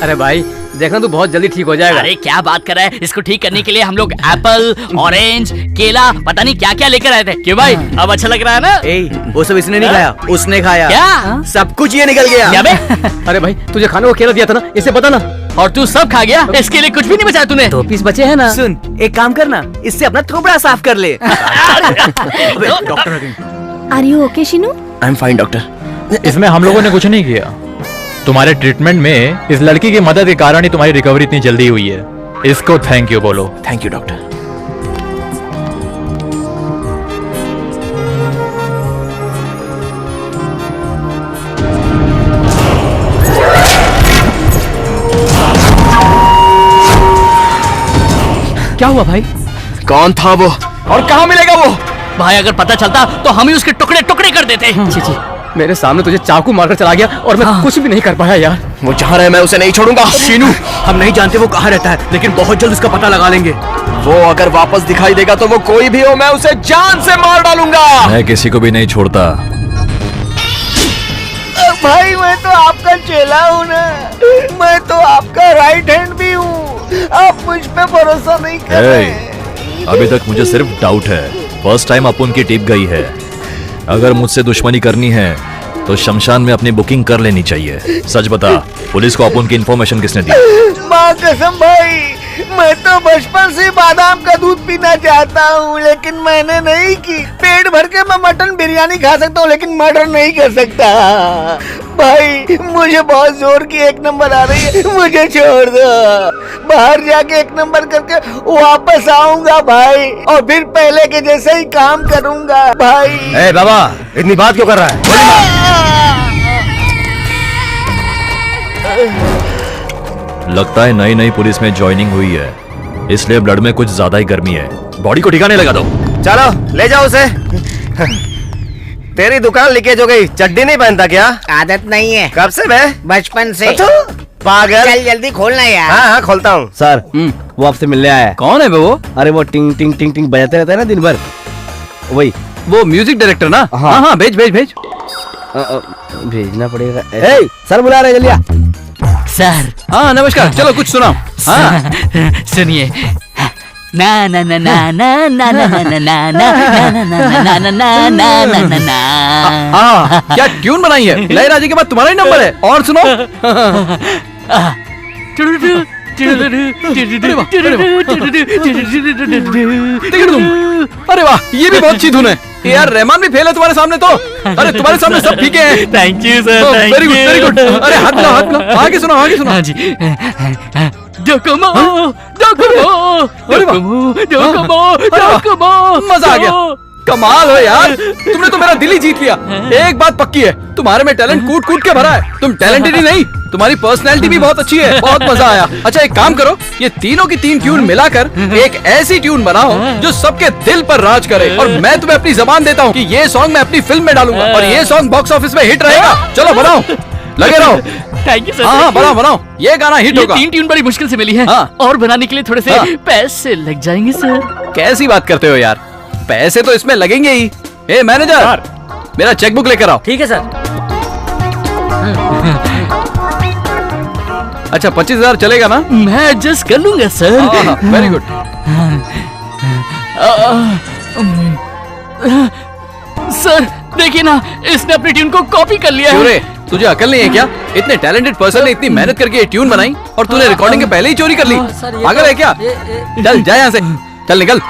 अरे भाई देखना तू बहुत जल्दी ठीक हो जाएगा। अरे क्या बात कर रहा है? इसको ठीक करने के लिए हम लोग एप्पल, ऑरेंज, केला, पता नहीं क्या क्या लेकर आए थे। क्यों भाई, अब अच्छा लग रहा है ना? वो सब इसने नहीं खाया, उसने खाया। क्या? सब कुछ ये निकल गया। क्या बे? अरे भाई तुझे खाने को केला दिया था ना, इसे पता ना। और तू सब खा गया? इसके लिए कुछ भी नहीं बचाया तूने? 2 पीस बचे हैं ना। सुन, एक काम करना, इससे अपना थोबड़ा साफ कर ले। Doctor are you okay Shinu? I am fine doctor. इसमें हम लोगों ने कुछ नहीं किया। तुम्हारे ट्रीटमेंट में इस लड़की की मदद के कारण ही तुम्हारी रिकवरी इतनी जल्दी हुई है। इसको थैंक यू बोलो। Thank you doctor. क्या हुआ भाई? कौन था वो और कहाँ मिलेगा वो? भाई अगर पता चलता तो हम ही उसके टुकड़े टुकड़े कर देते। जी मेरे सामने तुझे चाकू मारकर चला गया और मैं कुछ भी नहीं कर पाया यार। वो जहाँ रहे मैं उसे नहीं छोड़ूंगा। शीनू, हम नहीं जानते वो कहाँ रहता है, लेकिन बहुत जल्द उसका पता लगा लेंगे। वो अगर वापस दिखाई देगा तो वो कोई भी हो, मैं उसे जान से मार डालूंगा। मैं किसी को भी नहीं छोड़ता। भाई मैं तो आपका चेला हूँ ना, मैं तो आपका राइट हैंड भी हूँ। आप मुझ पे भरोसा नहीं कर रहे। अभी तक मुझे सिर्फ डाउट है। फर्स्ट टाइम अपुन की टिप गई है। अगर मुझसे दुश्मनी करनी है तो शमशान में अपनी बुकिंग कर लेनी चाहिए। सच बता, पुलिस को अपुन की इन्फॉर्मेशन किसने दी? माँ कसम भाई, मैं तो बचपन से बादाम का दूध पीना चाहता हूँ, लेकिन मैंने नहीं की। पेट भर के मैं मटन बिरयानी खा सकता हूँ, लेकिन मर्डर नहीं कर सकता। भाई मुझे बहुत जोर की एक नंबर आ रही है, मुझे छोड़ दो। बाहर जाके एक नंबर करके वापस आऊंगा भाई, और फिर पहले के जैसे ही काम करूंगा भाई। ए बाबा, इतनी बात क्यों कर रहा है? लगता है नई नई पुलिस में ज्वाइनिंग हुई है, इसलिए ब्लड में कुछ ज्यादा ही गर्मी है। बॉडी को ठिकाने लगा दो। चलो ले जाओ उसे। तेरी दुकान लीकेज हो गई, चड्डी नहीं पहनता क्या? आदत नहीं है। कब से बे? बचपन से। पागल। चल जल्दी खोलना यार। हाँ हाँ खोलता हूँ। सर वो आपसे मिलने आया है। कौन है वो? अरे वो टिंग टिंग टिंग टिंग बजाते रहता है ना दिन भर, वही। वो म्यूजिक डायरेक्टर ना? हाँ हाँ, भेज भेज भेज। भेजना पड़ेगा। सर बुला रहे, जल्दी आ। सर। हाँ नमस्कार, चलो कुछ सुनाओ। हाँ सुनिए। ना ना ना ना ना ना ना ना ना ना ना ना ना ना ना ना। क्या ट्यून बनाई है? लहरा जी के बाद तुम्हारा ही नंबर है। और सुनो। अरे वाह, ये भी बहुत अच्छी धुन है यार। रहमान भी फेल है तुम्हारे सामने तो। अरे तुम्हारे सामने सब फीके हैं। Thank you sir. Very good very good. अरे हाथ मिलाओ हाथ मिलाओ। आगे सुनो आगे सुनो। हाँ जी। Docomo Docomo Docomo Docomo Docomo. मजा आ गया। कमाल हो यार, तुमने तो मेरा दिल ही जीत लिया। एक बात पक्की है, तुम्हारे में टैलेंट कूट कूट के भरा है। तुम टैलेंटेड ही नहीं, तुम्हारी पर्सनैलिटी भी बहुत अच्छी है। बहुत मजा आया। अच्छा एक काम करो, ये तीनों की तीन ट्यून मिलाकर एक ऐसी ट्यून बनाओ जो सबके दिल पर राज करे। और मैं तुम्हें अपनी जबान देता हूँ कि ये सॉन्ग मैं अपनी फिल्म में डालूंगा और ये सॉन्ग बॉक्स ऑफिस में हिट रहेगा। चलो बनाओ, लगे रहो। Thank you sir. हाँ बनाओ बनाओ, ये गाना हिट होगा। तीन ट्यून बड़ी मुश्किल से मिली है। और बनाने के लिए थोड़े से पैसे लग जाएंगे सर। कैसी बात करते हो यार, पैसे तो इसमें लगेंगे ही। ए मैनेजर, मेरा चेकबुक लेकर आओ। ठीक है सर। अच्छा 25,000 चलेगा ना? मैं एडजस्ट कर लूंगा सर। Very good. सर देखिए ना, इसने अपनी ट्यून को कॉपी कर लिया है। तुझे अकल नहीं है क्या? इतने टैलेंटेड पर्सन ने इतनी मेहनत करके ये ट्यून बनाई और तूने रिकॉर्डिंग के पहले ही चोरी कर ली। पागल है क्या? चल जा यहाँ से, चल निकल।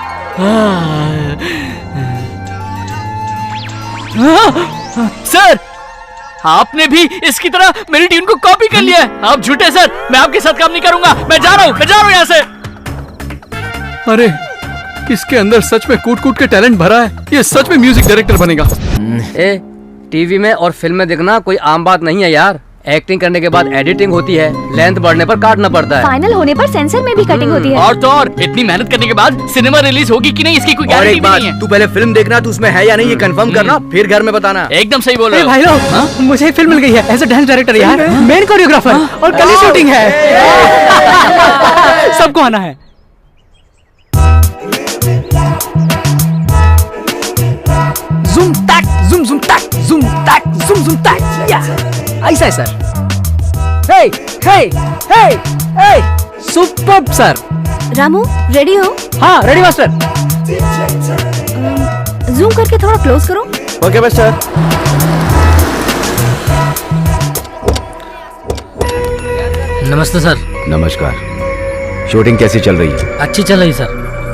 सर आपने भी इसकी तरह मेरी ट्यून को कॉपी कर लिया है। आप झूठे सर, मैं आपके साथ काम नहीं करूंगा। मैं जा रहा हूँ यहाँ से। अरे इसके अंदर सच में कूट कूट के टैलेंट भरा है। ये सच में म्यूजिक डायरेक्टर बनेगा। ए टीवी में और फिल्म में देखना कोई आम बात नहीं है यार। एक्टिंग करने के बाद एडिटिंग होती है, लेंथ बढ़ने पर काटना पड़ता है। फाइनल होने पर सेंसर में भी कटिंग होती है। और तो और इतनी मेहनत करने के बाद सिनेमा रिलीज होगी कि नहीं इसकी कोई गारंटी भी नहीं है। तू पहले फिल्म देखना, तू उसमें है या नहीं ये कंफर्म करना, फिर घर में बताना। एकदम सही बोल रहे हो भाई लोग, मुझे फिल्म मिल गई है एज अ डांस डायरेक्टर यार, मेन कोरियोग्राफर, और कल ही शूटिंग है। सबको आना है। ज़ूम टैक ज़ूम ज़ूम टैक ज़ूम टैक ज़ूम ज़ूम टैक। या ऐसा है सर। हे हे हे हे सुपर्ब सर। रामू रेडी हो? हाँ रेडी मास्टर। जूम करके थोड़ा क्लोज करो। Okay master. नमस्ते सर। नमस्कार। शूटिंग कैसी चल रही है? अच्छी चल रही सर।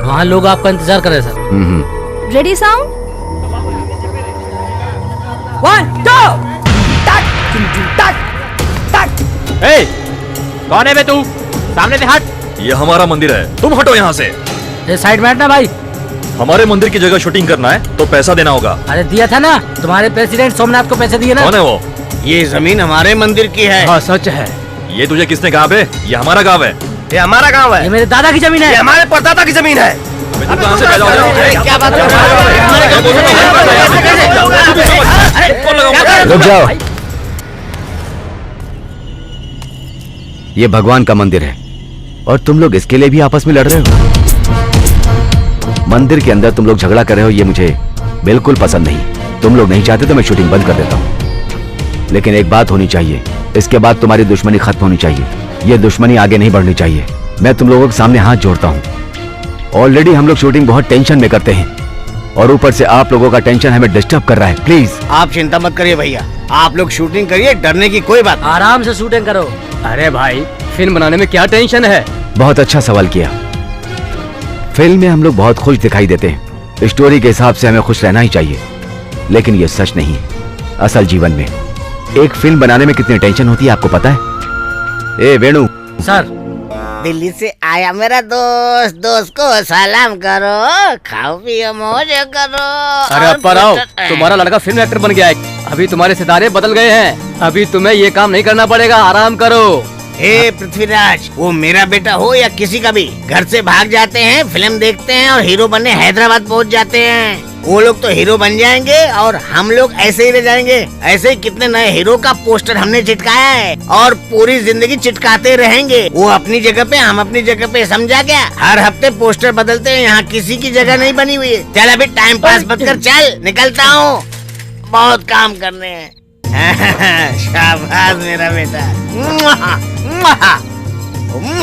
वहाँ लोग आपका इंतजार कर रहे हैं सर। रेडी साउंड 1 2 टक टक टक। ए, कौन है बे तू? सामने से हट। ये हमारा मंदिर है, तुम हटो यहाँ से। ये साइड में हटना भाई। हमारे मंदिर की जगह शूटिंग करना है तो पैसा देना होगा। अरे दिया था ना, तुम्हारे प्रेसिडेंट सोमनाथ को पैसे दिए ना। कौन है वो? ये जमीन हमारे मंदिर की है। हाँ सच है। ये तुझे किसने कहा बे? ये हमारा गाँव है। ये हमारा गांव है। ये मेरे दादा की जमीन है। ये हमारे परदादा की जमीन है। तू कहाँ से पैदा हो गया? क्या बात रुक जाओ। ये भगवान का मंदिर है और तुम लोग इसके लिए भी आपस में लड़ रहे हो। मंदिर के अंदर तुम लोग झगड़ा कर रहे हो, ये मुझे बिल्कुल पसंद नहीं। तुम लोग नहीं चाहते तो मैं शूटिंग बंद कर देता हूँ, लेकिन एक बात होनी चाहिए, इसके बाद तुम्हारी दुश्मनी खत्म होनी चाहिए। ये दुश्मनी आगे नहीं बढ़नी चाहिए। मैं तुम लोगों के सामने हाथ जोड़ता हूँ। ऑलरेडी हम लोग शूटिंग बहुत टेंशन में करते हैं और ऊपर से आप लोगों का टेंशन हमें डिस्टर्ब कर रहा है। प्लीज आप चिंता मत करिए भैया, आप लोग शूटिंग करिए, डरने की कोई बात। आराम से शूटिंग करो। अरे भाई, फिल्म बनाने में क्या टेंशन है? बहुत अच्छा सवाल किया। फिल्म में हम लोग बहुत खुश दिखाई देते हैं, स्टोरी के हिसाब से हमें खुश रहना ही चाहिए, लेकिन ये सच नहीं है। असल जीवन में एक फिल्म बनाने में कितनी टेंशन होती है आपको पता है? ए वेणु। सर। दिल्ली से आया मेरा दोस्त, दोस्त को सलाम करो, खाओ पियो मौज करो। अरे अप्पा राव, तुम्हारा लड़का फिल्म एक्टर बन गया है। अभी तुम्हारे सितारे बदल गए हैं, अभी तुम्हें ये काम नहीं करना पड़ेगा, आराम करो। हे पृथ्वीराज, वो मेरा बेटा हो या किसी का भी, घर से भाग जाते हैं, फिल्म देखते हैं और हीरो बनने हैदराबाद पहुंच जाते हैं। वो लोग तो हीरो बन जाएंगे और हम लोग ऐसे ही रह जाएंगे। ऐसे ही कितने नए हीरो का पोस्टर हमने चिटकाया है और पूरी जिंदगी चिटकाते रहेंगे। वो अपनी जगह पे, हम अपनी जगह पे, समझा क्या? हर हफ्ते पोस्टर बदलते हैं, यहाँ किसी की जगह नहीं बनी हुई है। चल अभी टाइम पास मत कर, चल निकलता हूँ, बहुत काम करने हैं। शाबाश मेरा बेटा।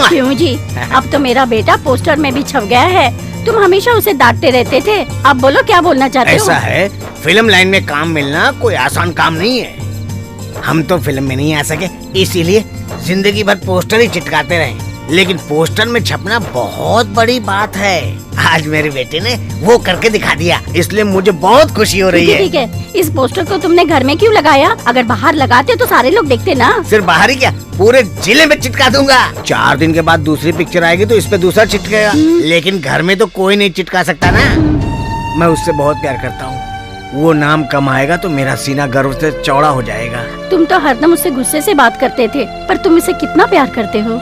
क्यों जी, अब तो मेरा बेटा पोस्टर में भी छप गया है। तुम हमेशा उसे डांटते रहते थे, अब बोलो क्या बोलना चाहते हो? ऐसा है, फिल्म लाइन में काम मिलना कोई आसान काम नहीं है। हम तो फिल्म में नहीं आ सके, इसीलिए जिंदगी भर पोस्टर ही चिटकाते रहे, लेकिन पोस्टर में छपना बहुत बड़ी बात है। आज मेरे बेटे ने वो करके दिखा दिया, इसलिए मुझे बहुत खुशी हो रही है। ठीक है, इस पोस्टर को तुमने घर में क्यों लगाया? अगर बाहर लगाते तो सारे लोग देखते ना। सिर्फ बाहर ही क्या, पूरे जिले में चिटका दूंगा। 4 दिन के बाद दूसरी पिक्चर आएगी तो इस पे दूसरा चिटकेगा, लेकिन घर में तो कोई नहीं चिटका सकता ना। मैं उससे बहुत प्यार करता हूँ, वो नाम कमाएगा तो मेरा सीना गर्व से चौड़ा हो जाएगा। तुम तो हरदम उससे गुस्से से बात करते थे, पर तुम इसे कितना प्यार करते हो।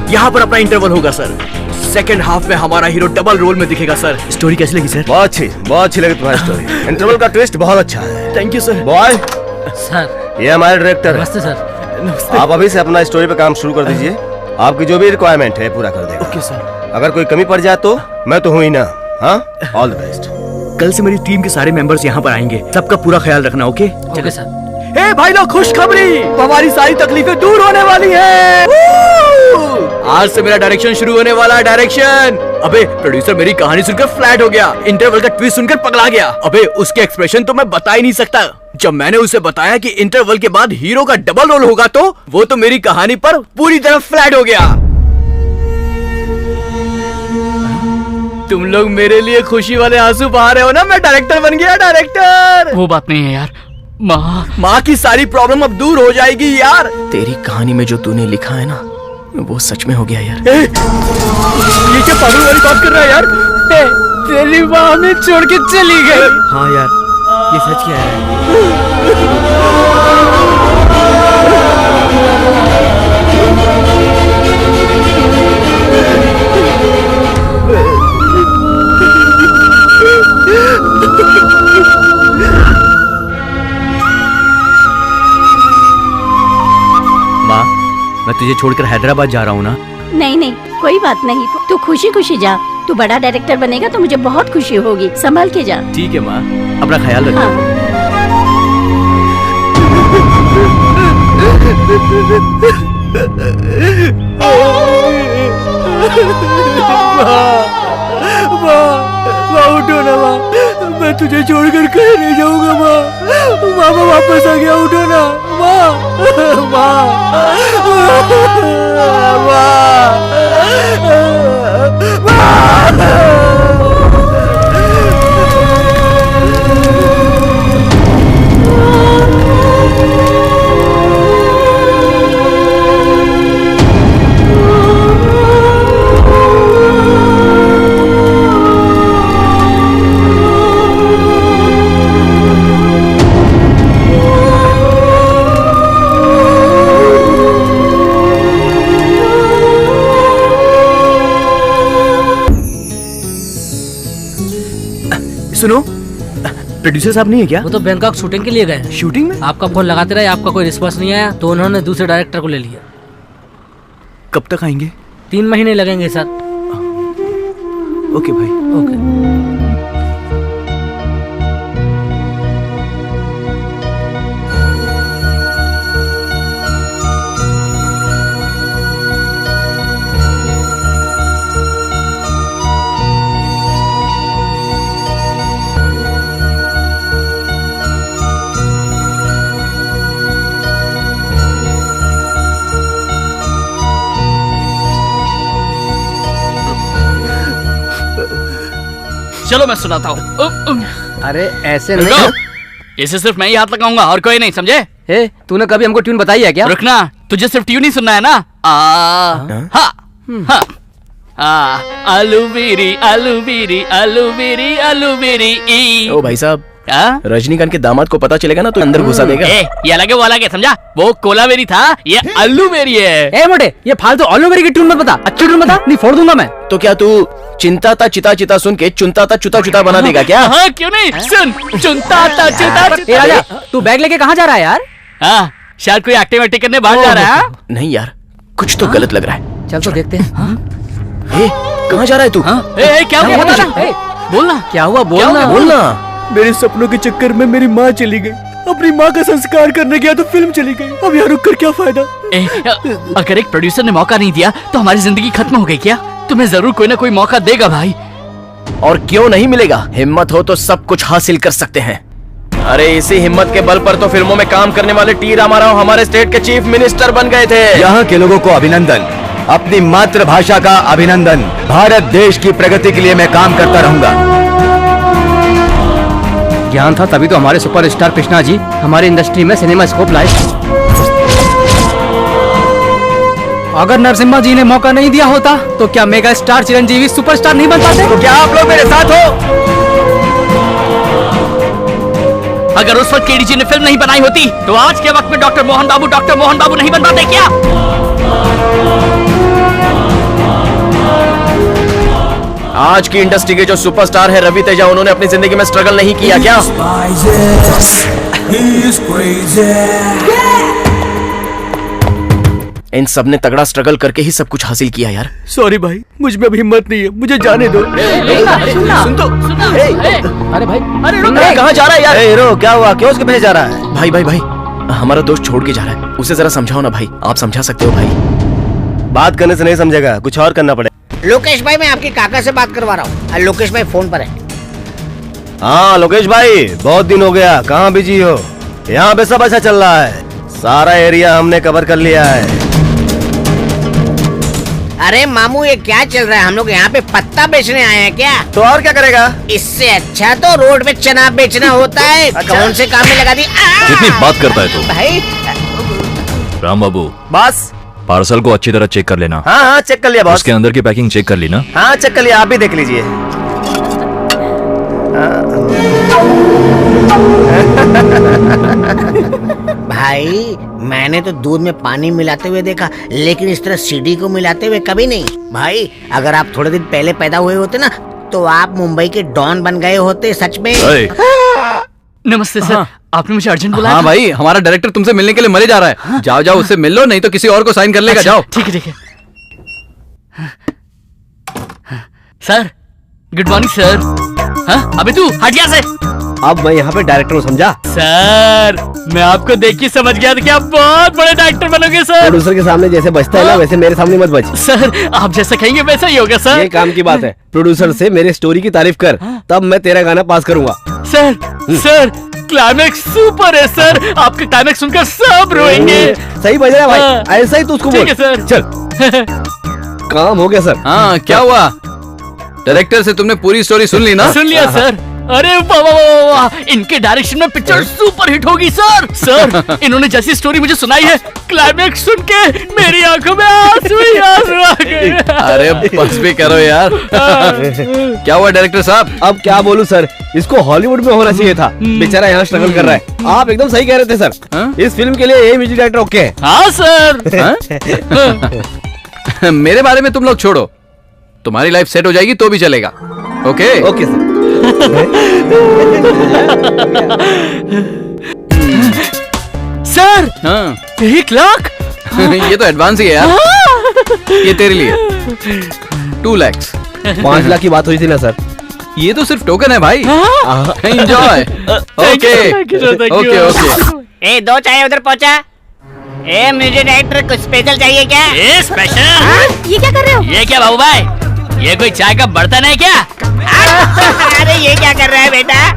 यहाँ पर अपना इंटरवल होगा सर। सेकंड हाफ में हमारा हीरो डबल रोल में दिखेगा सर। स्टोरी कैसी लगी सर? बहुत अच्छी लगी तुम्हारी स्टोरी। इंटरवल का ट्विस्ट बहुत अच्छा है। Thank you sir. Boy sir, ये हमारे डायरेक्टर है। नमस्ते सर। नमस्ते। आप अभी से अपना स्टोरी पे काम शुरू कर दीजिए, आपकी जो भी रिक्वायरमेंट है पूरा कर देगा। Okay sir. अगर कोई कमी पड़ जाए तो मैं तो हूँ ही ना। हाँ, ऑल द बेस्ट। कल से मेरी टीम के सारे मेंबर्स यहाँ पर आएंगे, सबका पूरा ख्याल रखना। Okay okay sir. ए भाई लोग, खुशखबरी, हमारी सारी तकलीफें दूर होने वाली है। आज से मेरा डायरेक्शन शुरू होने वाला है। डायरेक्शन। अबे प्रोड्यूसर मेरी कहानी सुनकर फ्लैट हो गया, इंटरवल का ट्विस्ट सुनकर पगला गया। अबे उसके एक्सप्रेशन तो मैं बता ही नहीं सकता। जब मैंने उसे बताया कि इंटरवल के बाद हीरो का डबल रोल होगा तो वो तो मेरी कहानी पर पूरी तरह फ्लैट हो गया। तुम लोग मेरे लिए खुशी वाले आंसू बहा रहे हो ना? मैं डायरेक्टर बन गया, डायरेक्टर। वो बात नहीं है यार, माँ की सारी प्रॉब्लम अब दूर हो जाएगी यार। तेरी कहानी में जो तूने लिखा है ना, वो सच में हो गया यार। ये क्या पागल वाली बात कर रहा है यार? तेरी माँ हमें छोड़ के चली गई। हाँ यार, ये सच क्या है? माँ, मैं तुझे छोड़कर हैदराबाद जा रहा हूँ ना। नहीं नहीं, कोई बात नहीं, तू खुशी खुशी जा। तू बड़ा डायरेक्टर बनेगा तो मुझे बहुत खुशी होगी। संभल के जा। ठीक है माँ, अपना ख्याल रखना। माँ उठो ना माँ, मैं तुझे छोड़कर कहीं नहीं जाऊंगा माँ। मामा वापस आ गया, उठो ना माँ। सुनो, प्रोड्यूसर साहब नहीं है क्या? वो तो बैंकॉक शूटिंग के लिए गए। शूटिंग में? आपका फोन लगाते रहे, आपका कोई रिस्पॉन्स नहीं आया तो उन्होंने दूसरे डायरेक्टर को ले लिया। कब तक आएंगे? 3 महीने लगेंगे सर। ओके भाई। ओके। चलो मैं सुनाता हूँ। अरे ऐसे नहीं। इसे सिर्फ मैं ही हाथ लगाऊंगा और कोई नहीं, समझे? तूने कभी हमको ट्यून बताई है क्या? रुकना, तुझे सिर्फ ट्यून ही सुनना है ना। आलू बेरी आलू बेरी आलू बेरी आलू बेरी। ओ भाई साहब, रजनीकांत के दामाद को पता चलेगा ना तो अंदर घुसा देगा। ये अलग है, वो अलग है, समझा? वो कोला बेरी था, ये आलू बेरी है। ए मोटे, ये फालतू आलू बेरी की ट्यून मत बता, अच्छी ट्यून बता, नहीं फोड़ दूंगा मैं। तो क्या तू चिंता था चिता चिता सुन के चुनता था चुता चुता बना देगा क्या? हाँ, क्यों नहीं? सुन, चुनता था चिता चिता। राजा, तू बैग लेके कहाँ जा रहा है यार? शायद कोई एक्टिविटी करने बाहर जा रहा है। नहीं यार, कुछ तो गलत लग रहा है। चल तो देखते हैं। कहाँ जा रहा है तू? क्या हुआ? बोलना। क्या हुआ? बोलना। मेरे सपनों के चक्कर में मेरी माँ चली गई। अपनी माँ का संस्कार करने गया तो फिल्म चली गई। अब यहाँ रुक कर क्या फायदा? अगर एक प्रोड्यूसर ने मौका नहीं दिया तो हमारी जिंदगी खत्म हो गई क्या? तुम्हें जरूर कोई ना कोई मौका देगा भाई। और क्यों नहीं मिलेगा? हिम्मत हो तो सब कुछ हासिल कर सकते हैं। अरे इसी हिम्मत के बल पर तो फिल्मों में काम करने वाले टी रामाराव हमारे स्टेट के चीफ मिनिस्टर बन गए थे। यहाँ के लोगों को अभिनंदन, अपनी मातृभाषा का अभिनंदन। भारत देश की प्रगति के लिए मैं काम करता रहूंगा। ज्ञान था तभी तो हमारे सुपरस्टार कृष्णा जी हमारी इंडस्ट्री में सिनेमा स्कोप लाए। अगर नरसिम्हा जी ने मौका नहीं दिया होता तो क्या मेगा स्टार चिरंजीवी सुपरस्टार नहीं बन पाते? तो क्या आप लोग मेरे साथ हो? अगर उस वक्त केडी जी ने फिल्म नहीं बनाई होती तो आज के वक्त में डॉक्टर मोहन बाबू नहीं बन पाते क्या? आज की इंडस्ट्री के जो सुपरस्टार है रवि तेजा, उन्होंने अपनी जिंदगी में स्ट्रगल नहीं किया क्या? इन सब ने तगड़ा स्ट्रगल करके ही सब कुछ हासिल किया यार। सॉरी भाई, मुझ में अभी हिम्मत नहीं है, मुझे जाने दो। सुन तो। अरे भाई, अरे रुक, कहाँ जा रहा है यार? हीरो क्या हुआ? क्यों उसके पीछे जा रहा है? भाई भाई भाई, हमारा दोस्त छोड़ के जा रहा है, उसे जरा समझाओ ना भाई। आप समझा सकते हो भाई? बात करने से नहीं समझेगा, कुछ और करना पड़ेगा। लोकेश भाई, मैं आपके काका से बात करवा रहा हूँ। लोकेश भाई फोन पर है। हाँ लोकेश भाई, बहुत दिन हो गया, कहाँ बिजी हो? यहाँ पे सब अच्छा चल रहा है, सारा एरिया हमने कवर कर लिया है। अरे मामू, ये क्या चल रहा है? हम लोग यहाँ पे पत्ता बेचने आए हैं क्या? तो और क्या करेगा? इससे अच्छा तो रोड पे चना बेचना होता है। कौन से काम में लगा दी? कितनी बात करता है तू? भाई राम बाबू, बस पार्सल को अच्छी तरह चेक कर लेना। हाँ चेक कर लिया बॉस। उसके अंदर की पैकिंग चेक कर ली ना? हाँ चेक कर लिया, आप भी देख लीजिए। भाई मैंने तो दूध में पानी मिलाते हुए देखा, लेकिन इस तरह सीडी को मिलाते हुए कभी नहीं। भाई अगर आप थोड़े दिन पहले पैदा हुए होते ना तो आप मुंबई के डॉन बन गए होते सच में। नमस्ते सर, आपने मुझे अर्जेंट बुलाया? हाँ भाई, हमारा डायरेक्टर तुमसे मिलने के लिए मरे जा रहा है। जाओ जाओ, उससे मिल लो, नहीं तो किसी और को साइन कर लेगा। जाओ। ठीक है ठीक है। Sir good morning sir. अबे तू हट यहाँ से। अब मैं यहाँ पे डायरेक्टर हूँ, समझा? सर मैं आपको देख के समझ गया था कि आप बहुत बड़े डायरेक्टर बनोगे सर। प्रोड्यूसर के सामने जैसे बचता है ना, वैसे मेरे सामने मत बच। सर आप जैसा कहेंगे वैसा ही होगा सर। ये काम की बात है, प्रोड्यूसर से मेरे स्टोरी की तारीफ कर, तब मैं तेरा गाना पास करूंगा। सर सर क्लाइमैक्स सुपर है सर, आपके क्लाइमैक्स सुनकर सब रोएंगे। सही बज रहा है भाई, ऐसा ही तू उसको बोल। ठीक है सर। चल काम हो गया सर। हाँ क्या हुआ? डायरेक्टर से तुमने पूरी स्टोरी सुन ली ना? सुन लिया सर। अरे वाह वाह वाह वाह, इनके डायरेक्शन में पिक्चर सुपर हिट होगी सर। सर इन्होंने जैसी स्टोरी मुझे सुनाई है, क्लाइमैक्स सुन के मेरी आंखों में आंसू ही आंसू आ गए। अरे बस भी करो यार। क्या हुआ डायरेक्टर साहब? अब क्या बोलूं सर, इसको हॉलीवुड में होना चाहिए था, बेचारा यहाँ स्ट्रगल कर रहा है। आप एकदम सही कह रहे थे सर, इस फिल्म के लिए ये म्यूजिक डायरेक्टर ओके है। हाँ सर। मेरे बारे में तुम लोग छोड़ो, तुम्हारी लाइफ सेट हो जाएगी तो भी चलेगा। Okay okay sir. सर हाँ 1 लाख? ये तो एडवांस ही है यार। ये तेरे लिए 2 लाख। 5 लाख की बात हुई थी ना सर। ये तो सिर्फ टोकन है भाई। एंजॉय। Okay okay okay. ए 2 चाय उधर पहुंचा। ए म्यूजिक डायरेक्टर कुछ स्पेशल चाहिए क्या? ये स्पेशल? ये क्या कर रहे हो? ये क्या बाबू भाई, ये कोई चाय का बर्तन है क्या? अरे ये क्या कर रहा है बेटा?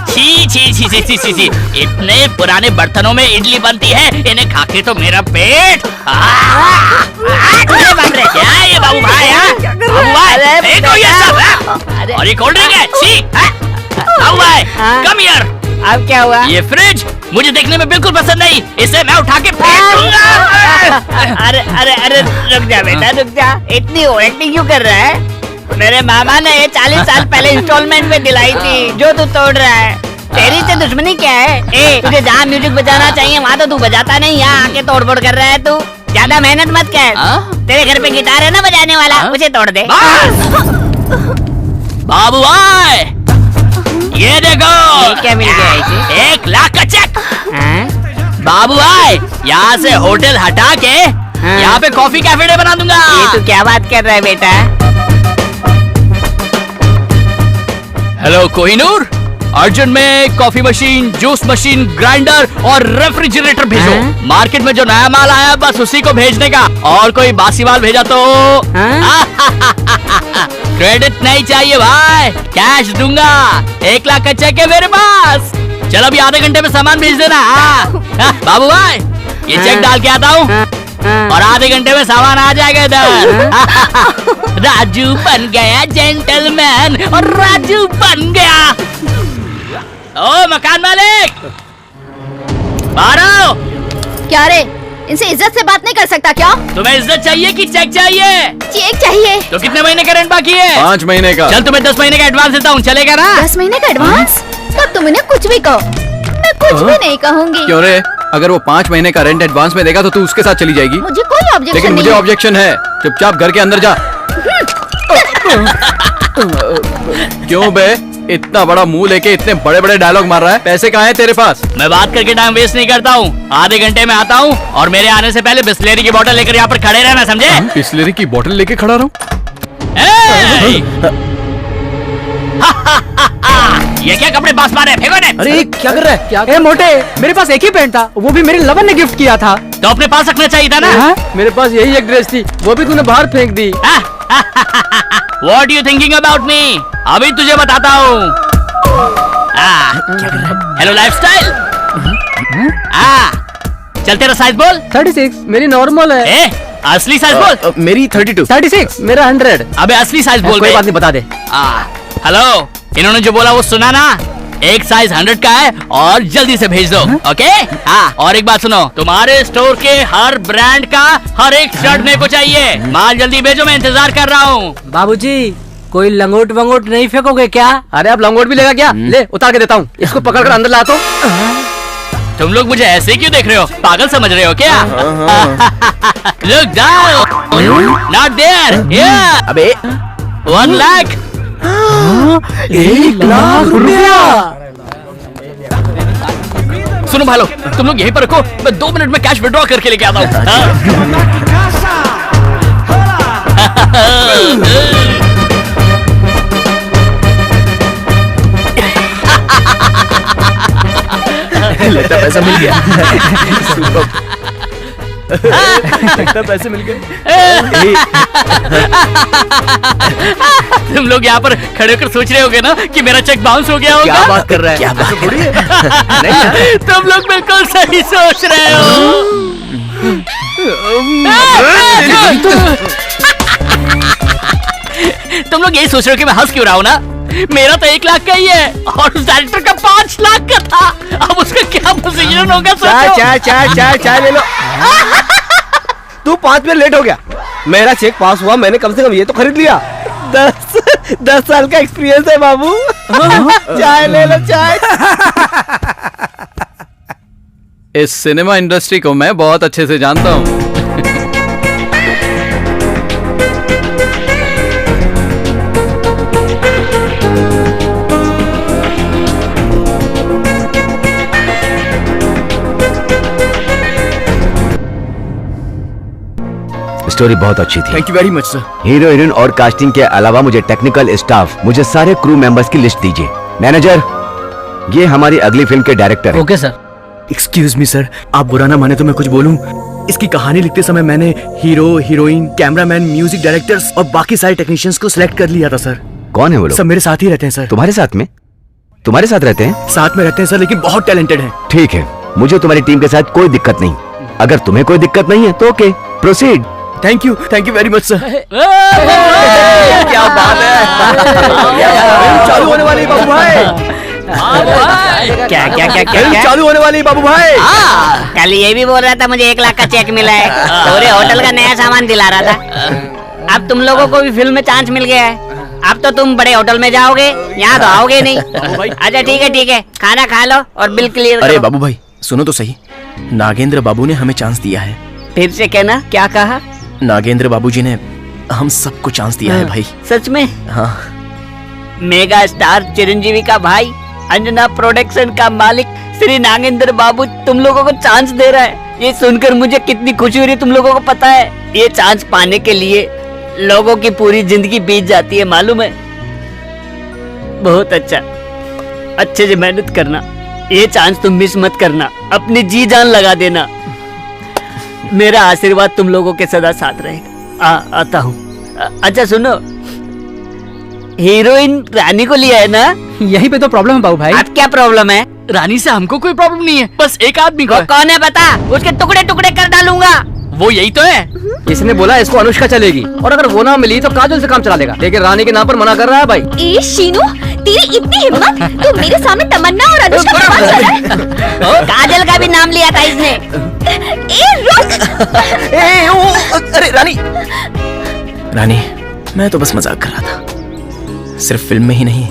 छी छी छी छी छी छी छी, इतने पुराने बर्तनों में इडली बनती है, इन्हें खाके तो मेरा पेट बन रहे क्या है ये बाबू भाई? बाबू भाई देखो ये सब, और ये कोल्ड ड्रिंक है। छी बाबू भाई कम हियर। अब क्या हुआ? ये फ्रिज मुझे देखने में बिल्कुल पसंद नहीं, इसे मैं उठा के फेंक दूंगा। अरे अरे अरे रुक जा बेटा रुक जा, इतनी ओवर एक्टिंग क्यों कर रहा है? मेरे मामा ने ये 40 साल पहले इंस्टॉलमेंट में दिलाई थी, जो तू तोड़ रहा है। तेरी से दुश्मनी क्या है? ए तुझे जहाँ म्यूजिक बजाना चाहिए वहाँ तो तू बजाता नहीं, यहाँ आके तोड़-फोड़ कर रहा है तू। ज्यादा मेहनत मत कर। तेरे घर पे गिटार है ना बजाने वाला, उसे तोड़ दे। बाबू भाई ये देखो, ये क्या मिल गया इसे? 1 लाख का चेक। बाबू भाई यहाँ से होटल हटा के यहाँ पे कॉफी कैफे डे बना दूंगा। ये तू क्या बात कर रहा है बेटा? हेलो कोहिनूर, अर्जेंट में coffee machine, juice machine, grinder और रेफ्रिजरेटर भेजो। मार्केट में जो नया माल आया बस उसी को भेजने का, और कोई बासी माल भेजा तो क्रेडिट नहीं चाहिए भाई, कैश दूंगा। 1 लाख का चेक है मेरे पास। चलो अभी आधे घंटे में सामान भेज देना। बाबू भाई ये चेक डाल के आता हूँ और आधे घंटे में सामान आ जाएगा इधर। राजू बन गया जेंटलमैन, और राजू बन गया। ओ मकान मालिक, बाहर आओ। क्या रे, इनसे इज्जत से बात नहीं कर सकता क्या? तुम्हें इज्जत चाहिए कि चेक चाहिए? चेक चाहिए। तो कितने महीने का रेंट बाकी है? 5 महीने का। चल तुम्हें 10 महीने का एडवांस देता हूँ, चलेगा ना? 10 महीने का एडवांस? तब तुम इन्हें कुछ भी कहो, मैं कुछ भी नहीं कहूँगी। क्यों रे? अगर वो 5 महीने का रेंट एडवांस में देगा तो तू उसके साथ चली जाएगी? मुझे कोई ऑब्जेक्शन लेकिन नहीं मुझे है। ऑब्जेक्शन है। चुपचाप घर के अंदर जा। क्यों बे, इतना बड़ा मुंह लेके इतने बड़े बड़े डायलॉग मार रहा है? पैसे कहाँ हैं तेरे पास? मैं बात करके टाइम वेस्ट नहीं करता हूँ, आधे घंटे में आता हूँ, और मेरे आने से पहले बिस्लेरी की बोतल लेकर यहाँ पर खड़े रहना, समझे? बिस्लेरी की बोतल लेके खड़ा रहूं? ये क्या कपड़े पास मारे, फेंको ने। अरे क्या कर रहा है? ए मोटे, मेरे पास एक ही पैंट था, वो भी मेरी लवन ने गिफ्ट किया था। तो अपने पास रखना चाहिए था ना? मेरे पास यही एक ड्रेस थी, वो भी तूने बाहर फेंक दी। What you thinking about me? अभी तुझे बताता हूँ। Hello lifestyle. चल तेरा साइज बोल। 36 मेरी नॉर्मल है। असली साइज बोल। मेरी 32। 36 मेरा 100। अबे असली साइज बोल। कोई बात नहीं, बता दे। हेलो, इन्होंने जो बोला वो सुना ना? एक साइज 100 का है और जल्दी से भेज दो। ओके? हाँ, और एक बात सुनो, तुम्हारे स्टोर के हर ब्रांड का हर एक शर्ट मेरे को चाहिए। माल जल्दी भेजो, मैं इंतजार कर रहा हूँ। बाबूजी कोई लंगोट वंगोट नहीं फेंकोगे क्या? अरे अब लंगोट भी लेगा क्या? ले उतार के देता हूँ, इसको पकड़ कर अंदर लाता हूँ। तुम लोग मुझे ऐसे क्यों देख रहे हो? पागल समझ रहे हो क्या? Look down, not there. Yeah. अबे 1 लाख। 1 लाख रुपया। सुनो भालो, तुम लोग यहीं पर रखो, मैं 2 मिनट में कैश विड्रॉ करके लेके आता हूँ। लगता पैसा मिल गया। पैसे मिल गए। तुम लोग यहाँ पर खड़े होकर सोच रहे होगे ना कि मेरा चेक बाउंस हो गया होगा। क्या बात कर रहा है? क्या बात थोड़ी है? तुम लोग बिल्कुल सही सोच रहे हो। तुम लोग यही सोच रहे हो कि मैं हंस क्यों रहा हूँ ना? मेरा तो 1 लाख का ही है और उस डायरेक्टर का 5 लाख का था। अब उसका क्या पोजीशन होगा? चाय ले लो। तू 5 मिनट लेट हो गया। मेरा चेक पास हुआ, मैंने कम से कम ये तो खरीद लिया। 10 साल का एक्सपीरियंस है बाबू। चाय ले लो चाय। इस सिनेमा इंडस्ट्री को मैं बहुत अच्छे से जानता हूँ। स्टोरी बहुत अच्छी थी। Thank you very much sir. Hero heroine और कास्टिंग के अलावा मुझे टेक्निकल स्टाफ, मुझे सारे क्रू मेंबर्स की लिस्ट दीजिए। मैनेजर, ये हमारी अगली फिल्म के डायरेक्टर हैं। Okay sir. Excuse me sir, आप बुरा ना माने तो मैं कुछ बोलूं? इसकी कहानी लिखते समय मैंने hero, heroine, cameraman, music directors और बाकी सारे टेक्नीशियंस को सिलेक्ट कर लिया था सर। कौन है वो लोग? सब मेरे साथ ही रहते हैं सर। तुम्हारे साथ में? तुम्हारे साथ रहते हैं? साथ में रहते हैं सर, लेकिन बहुत टैलेंटेड हैं। ठीक है, मुझे तुम्हारी टीम के साथ कोई दिक्कत नहीं। अगर तुम्हें कोई दिक्कत नहीं है तो okay, proceed. Thank you very much sir. क्या बात है। चालू होने वाली बाबू भाई। क्या क्या क्या क्या फिल्म चालू होने वाली बाबू भाई। कल ये भी बोल रहा था मुझे 1 लाख का चेक मिला है। पूरे होटल का नया सामान दिला रहा था। अब तुम लोगों को भी फिल्म में चांस मिल गया है। अब तो तुम बड़े होटल में जाओगे, यहाँ तो आओगे नहीं। अच्छा ठीक है, खाना खा लो और बिल क्लियर करो। अरे बाबू भाई सुनो तो सही, नागेंद्र बाबू ने हमें चांस दिया है। फिर से कहना, क्या कहा? नागेंद्र बाबूजी ने हम सबको चांस दिया है भाई। सच में? हाँ। मेगा स्टार चिरंजीवी का भाई, अंजना प्रोडक्शन का मालिक श्री नागेंद्र बाबू तुम लोगों को चांस दे रहा है। ये सुनकर मुझे कितनी खुशी हो रही है तुम लोगों को पता है? ये चांस पाने के लिए लोगों की पूरी जिंदगी बीत जाती है, मालूम है? बहुत अच्छा, अच्छे से मेहनत करना। ये चांस तुम मिस मत करना, अपनी जी जान लगा देना। मेरा आशीर्वाद तुम लोगों के सदा साथ रहेगा। आता हूँ। अच्छा सुनो, हीरोइन रानी को लिया है ना? यही पे तो प्रॉब्लम है बाबू भाई। अब क्या प्रॉब्लम है? रानी से हमको कोई प्रॉब्लम नहीं है, बस एक आदमी को। कौन है बता? उसके टुकड़े टुकड़े कर डालूंगा। वो यही तो है। इसने बोला इसको अनुष्का चलेगी और अगर वो ना मिली तो काजल से काम चला लेगा, लेकिन रानी के नाम पर मना कर रहा है भाई। ए शीनू, तेरी इतनी हिम्मत, तू मेरे सामने तमन्ना और अनुष्का का बात कर रहा है? काजल का भी नाम लिया था इसने। ए रुक। अरे रानी, मैं तो बस मजाक कर रहा था। सिर्फ फिल्म में ही नहीं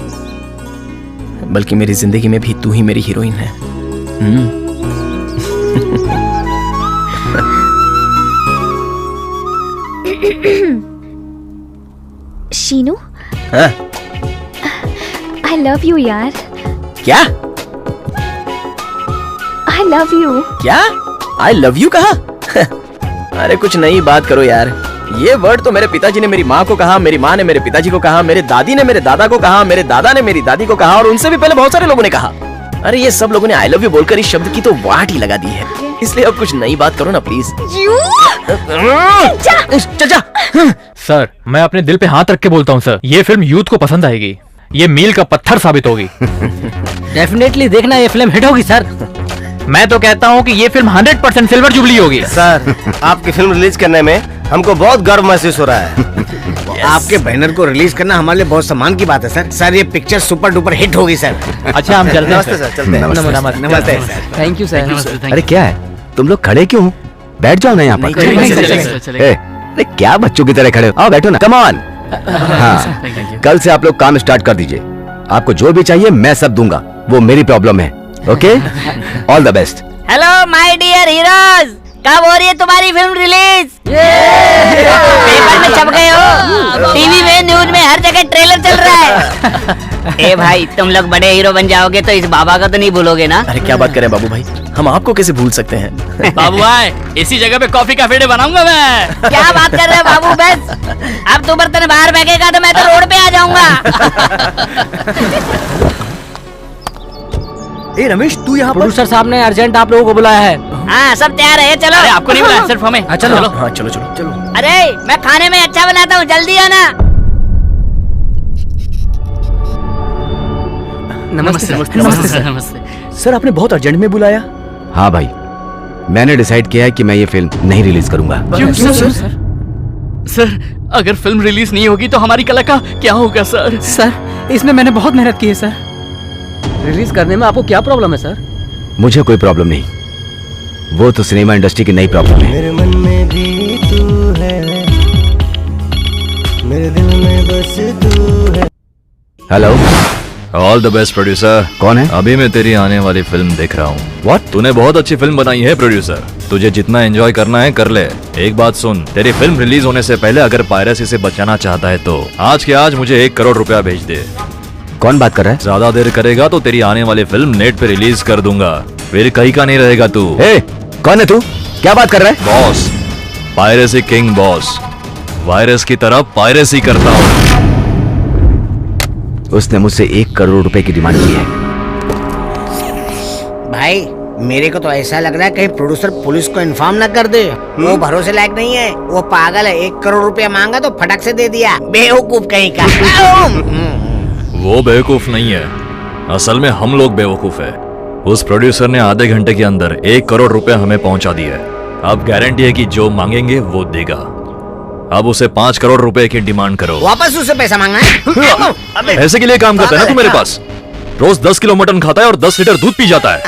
बल्कि मेरी जिंदगी में भी तू ही मेरी हीरोइन है। शीनू, हाँ? आई लव यू यार। क्या? I love you. क्या? आई लव यू कहा? अरे कुछ नई बात करो यार। ये वर्ड तो मेरे पिताजी ने मेरी माँ को कहा, मेरी माँ ने मेरे पिताजी को कहा, मेरे दादी ने मेरे दादा को कहा, मेरे दादा ने मेरी दादी को कहा और उनसे भी पहले बहुत सारे लोगों ने कहा। अरे ये सब लोगों ने आई लव यू बोलकर इस शब्द की तो वाट ही लगा दी है। इसलिए अब कुछ नई बात करो ना प्लीज। चाचा। सर, मैं अपने दिल पे हाथ रख के बोलता हूँ सर, ये फिल्म यूथ को पसंद आएगी। ये मील का पत्थर साबित होगी। डेफिनेटली देखना, ये फिल्म हिट होगी सर। मैं तो कहता हूँ कि ये फिल्म 100% सिल्वर जुबली होगी। सर, आपकी फिल्म रिलीज करने में हमको बहुत गर्व महसूस हो रहा है। आपके बैनर को रिलीज करना हमारे लिए बहुत सम्मान की बात है सर। सर, ये पिक्चर सुपर डुपर हिट होगी सर। अच्छा, हम चलते हैं। नमस्ते सर, चलते हैं। नमस्ते सर। Thank you sir. अरे क्या है, तुम लोग खड़े क्यों हो? बैठ जाओ ना यहाँ पर। अरे क्या बच्चों की तरह खड़े हो? आओ बैठो ना, कम ऑन। हाँ, कल से आप लोग काम स्टार्ट कर दीजिए। आपको जो भी चाहिए मैं सब दूंगा, वो मेरी प्रॉब्लम है। Okay, all the best. Hello my dear heroes, कब हो रही है तुम्हारी फिल्म रिलीज? पेपर में छप गए हो, टीवी में, न्यूज में, हर जगह ट्रेलर चल रहा है। ए भाई, तुम लोग बड़े हीरो बन जाओगे तो इस बाबा का तो नहीं भूलोगे ना? अरे क्या बात करें बाबू भाई, हम आपको कैसे भूल सकते हैं? बाबू भाई, इसी जगह पे कॉफी का फेडे बनाऊंगा मैं। क्या बात कर रहे हैं बाबू? बस अब तू बर्तन बाहर फेंकेगा तो मैं तो रोड पे आ जाऊंगा। ए रमेश तू यहाँ पर? प्रोड्यूसर साहब ने अर्जेंट आप लोगों को बुलाया है। हाँ सब तैयार है, चलो। अरे आपको नहीं बुलाया, सिर्फ हमें। चलो। हाँ चलो चलो चलो। अरे मैं खाने में अच्छा बनाता हूँ, जल्दी आना। नमस्ते नमस्ते नमस्ते सर। नमस्ते सर, आपने बहुत अर्जेंट में बुलाया। हाँ भाई, मैंने डिसाइड किया है कि मैं ये फिल्म नहीं रिलीज करूंगा। क्यों सर? सर अगर फिल्म रिलीज नहीं होगी तो हमारी कला का क्या होगा सर? सर इसमें मैंने बहुत मेहनत की है सर। रिलीज करने में आपको क्या प्रॉब्लम है सर? मुझे कोई प्रॉब्लम नहीं, वो तो सिनेमा इंडस्ट्री की नई प्रॉब्लम है। मेरे मन में भी तू है, मेरे दिल में बस तू है। Hello, all the best producer. कौन है? अभी मैं तेरी आने वाली फिल्म देख रहा हूँ। What? तूने बहुत अच्छी फिल्म बनाई है प्रोड्यूसर, तुझे जितना एंजॉय करना है कर ले। एक बात सुन, तेरी फिल्म रिलीज होने से पहले अगर पायरेसी से बचाना चाहता है तो आज के आज मुझे 1 करोड़ रुपया भेज दे। कौन बात कर रहा है? ज्यादा देर करेगा तो तेरी आने वाली फिल्म नेट पे रिलीज कर दूंगा, फिर कहीं का नहीं रहेगा तू। कौन है तू? क्या बात कर रहा है? Boss, piracy king boss, virus की तरह पायरेसी करता हूँ। उसने मुझसे 1 करोड़ रुपए की डिमांड की है। भाई मेरे को तो ऐसा लग रहा है कहीं प्रोड्यूसर पुलिस को इन्फॉर्म न कर दे। वो भरोसे लायक नहीं है, वो पागल है। 1 करोड़ रुपया मांगा तो फटक से दे दिया, बेवकूफ कहीं का। वो बेवकूफ नहीं है, असल में हम लोग बेवकूफ है। उस प्रोड्यूसर ने आधे घंटे के अंदर 1 करोड़ रुपए हमें पहुंचा दिए। अब गारंटी है कि जो मांगेंगे वो देगा। अब उसे 5 करोड़ रुपए की डिमांड करो। वापस उससे पैसा मांगना है? ऐसे के लिए काम करता है ना तू मेरे पास? रोज 10 किलो मटन खाता है और 10 लीटर दूध पी जाता है।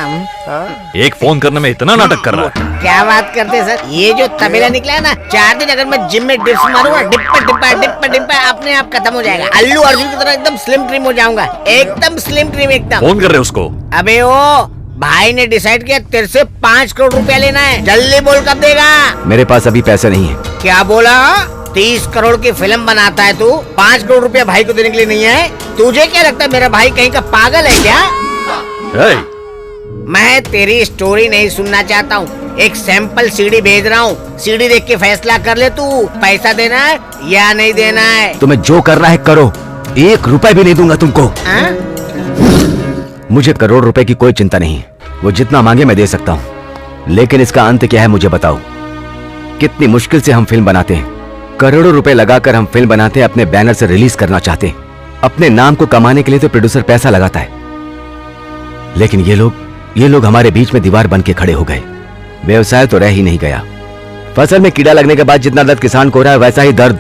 एक फोन करने में इतना नाटक कर रहा है। क्या बात करते हैं सर, ये जो तबेला निकला है ना, 4 दिन अगर मैं जिम में डिप्स मारूंगा, डिप्पा डिप्पा डिप्पा डिप्पा अपने आप खत्म हो जाएगा। अल्लू अर्जुन की तरह एकदम स्लिम ट्रिम हो जाऊंगा, एकदम स्लिम ट्रिम एकदम। फोन कर रहे उसको? अबे ओ भाई ने डिसाइड किया तेरे से 5 करोड़ रुपया लेना है, जल्दी बोल कब देगा? मेरे पास अभी पैसे नहीं है। क्या बोला? 30 करोड़ की फिल्म बनाता है तू, 5 करोड़ रुपया भाई को देने के लिए नहीं है? तुझे क्या लगता है मेरा भाई कहीं का पागल है क्या? मैं तेरी स्टोरी नहीं सुनना चाहता हूँ, एक सैंपल सीडी भेज रहा हूँ, सीडी देख के फैसला कर ले तू, पैसा देना है या नहीं देना है। तुम्हें जो करना है करो, 1 रुपए भी नहीं दूंगा तुमको। मुझे करोड़ रुपए की कोई चिंता नहीं, वो जितना मांगे मैं दे सकता हूँ, लेकिन इसका अंत क्या है मुझे बताओ। कितनी मुश्किल से हम फिल्म बनाते हैं, करोड़ों रुपए लगाकर हम फिल्म बनाते हैं, अपने बैनर से रिलीज करना चाहते हैं। अपने नाम को कमाने के लिए तो प्रोड्यूसर पैसा लगाता है, लेकिन ये लोग हमारे बीच में दीवार बन के खड़े हो गए। व्यवसाय तो रह ही नहीं गया। फसल में कीड़ा लगने के बाद जितना दर्द किसान को हो रहा है, वैसा ही दर्द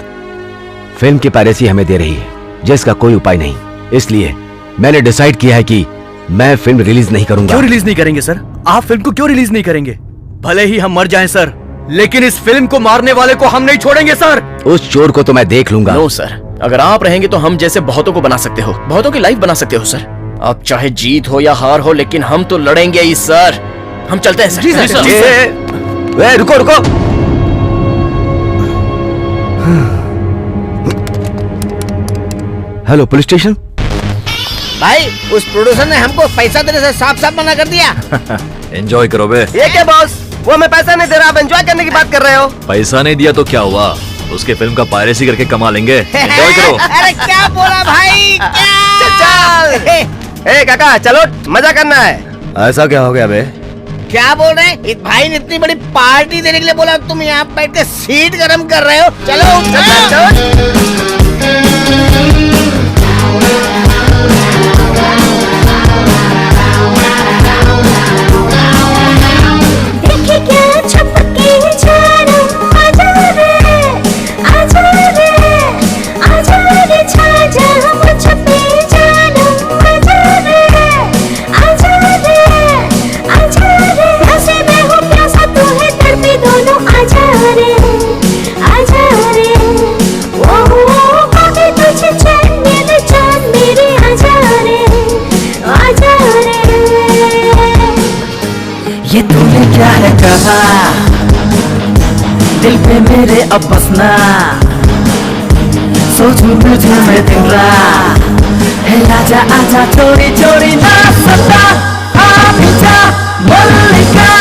फिल्म की पायरेसी हमें दे रही है, जिसका कोई उपाय नहीं। इसलिए मैंने डिसाइड किया है कि मैं फिल्म रिलीज नहीं करूंगा। क्यों रिलीज नहीं करेंगे सर? आप फिल्म को क्यों रिलीज नहीं करेंगे? भले ही हम मर जाएं सर, लेकिन इस फिल्म को मारने वाले को हम नहीं छोड़ेंगे सर। उस चोर को तो मैं देख लूंगा। नो सर, अगर आप रहेंगे तो हम जैसे बहुतों को बना सकते हो, बहुतों की लाइफ बना सकते हो सर। अब चाहे जीत हो या हार हो, लेकिन हम तो लड़ेंगे ही सर। हम चलते हैं सर। जी सर। रुको रुको, हेलो पुलिस स्टेशन। भाई उस प्रोड्यूसर ने हमको पैसा देने से साफ साफ मना कर दिया। एंजॉय करो बे। ये क्या बॉस, वो हमें पैसा नहीं दे रहा, आप एंजॉय करने की बात कर रहे हो? पैसा नहीं दिया तो क्या हुआ, उसके फिल्म का पायरेसी करके कमा लेंगे। एंजॉय करो। अरे क्या बोला भाई, चल ए काका चलो, मजा करना है। ऐसा क्या हो गया बे? क्या बोल रहे हैं? इस भाई ने इतनी बड़ी पार्टी देने के लिए बोला, तुम यहाँ बैठ के सीट गरम कर रहे हो। चलो ये तूने क्या है कहा, दिल पे मेरे अब बसना, सोचूं तुझे मैं दिन रात। है आजा आजा चोरी चोरी ना सता, आ भी जा मल्लिका।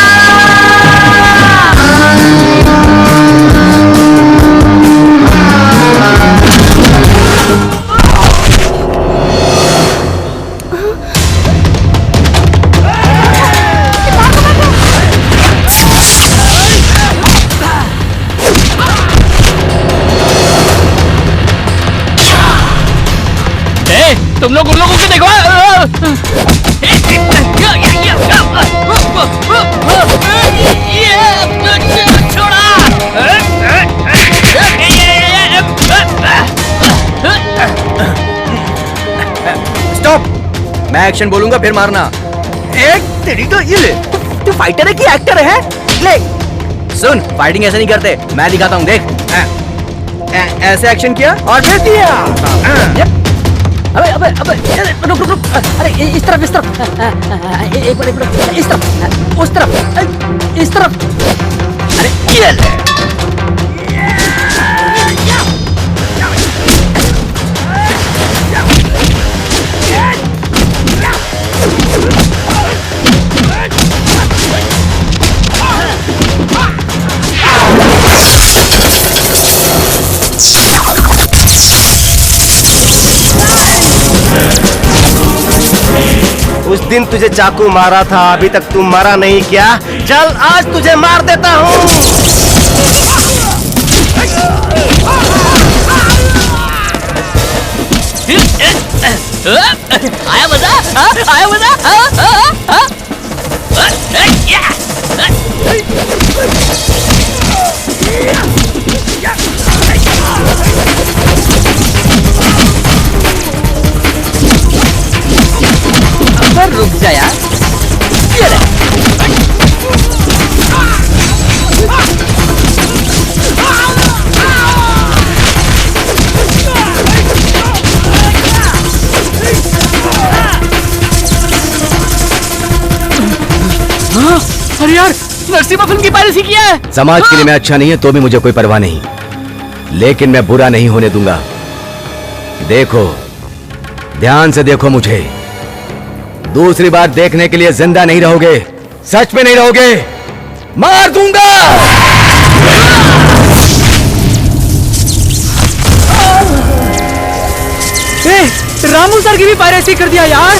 तुम लोग उन लोगों को देखो। स्टॉप, मैं एक्शन बोलूंगा फिर मारना। एक तेरी तो ये ले, तू फाइटर है कि एक्टर है? ले सुन, फाइटिंग ऐसे नहीं करते, मैं दिखाता हूँ, देख। ऐसे एक्शन किया और फिर दिया। अबे अबे अबे रुक रुक रुक, अरे इस तरफ एक मिनट, इस तरफ, उस तरफ, इस तरफ, अरे ये ले। उस दिन तुझे चाकू मारा था, अभी तक तू मरा नहीं क्या? चल आज तुझे मार देता हूँ। आया मजा, आया मजा। रुक जा यार। अरे यार, नरसिम्हा फिल्म की पायरेसी किया है। समाज के लिए मैं अच्छा नहीं है तो भी मुझे कोई परवाह नहीं, लेकिन मैं बुरा नहीं होने दूंगा। देखो, ध्यान से देखो मुझे। दूसरी बार देखने के लिए जिंदा नहीं रहोगे, सच में नहीं रहोगे, मार दूंगा। रामू सर की भी पायरेसी कर दिया यार।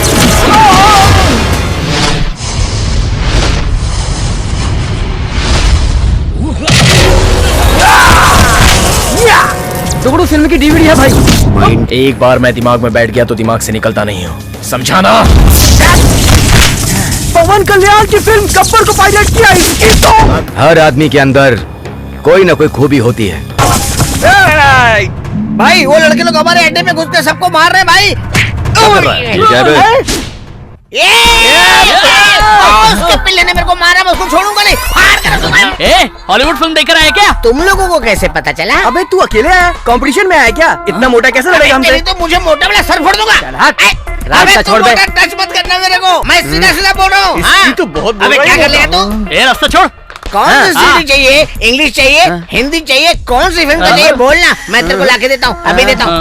टुकड़ू फिल्म की डीवीडी है भाई। एक बार मैं दिमाग में बैठ गया तो दिमाग से निकलता नहीं हूँ, समझा ना? पवन कल्याण की फिल्म गब्बर को पायलट किया इसकी तो। हर आदमी के अंदर कोई ना कोई खूबी होती है। भाई वो लड़के लोग हमारे अड्डे में घुस के सबको मार रहे हैं भाई। उसके पिल्ले ने मेरे को मारा, मैं उसको छोड़ूंगा नहीं। हॉलीवुड फिल्म देखकर आया क्या? तुम लोगों को कैसे पता चला? अबे तू अकेले आया, कंपटीशन में आया क्या? इतना मोटा कैसे लड़ेगा हमसे? तो मुझे मोटा वाला सर फोड़ दूंगा। रास्ता छोड़ दे। टच मत करना मेरे को, मैं सीधा सीधा बोल रहा हूँ। इसकी तो बहुत अबे क्या कर लेगा तू? रास्ता छोड़। कौन सी सीडी चाहिए? इंग्लिश चाहिए? हिंदी चाहिए? कौन सी फिल्म चाहिए? बोलना, मैं तेरे को लाके देता हूँ, अभी देता हूँ।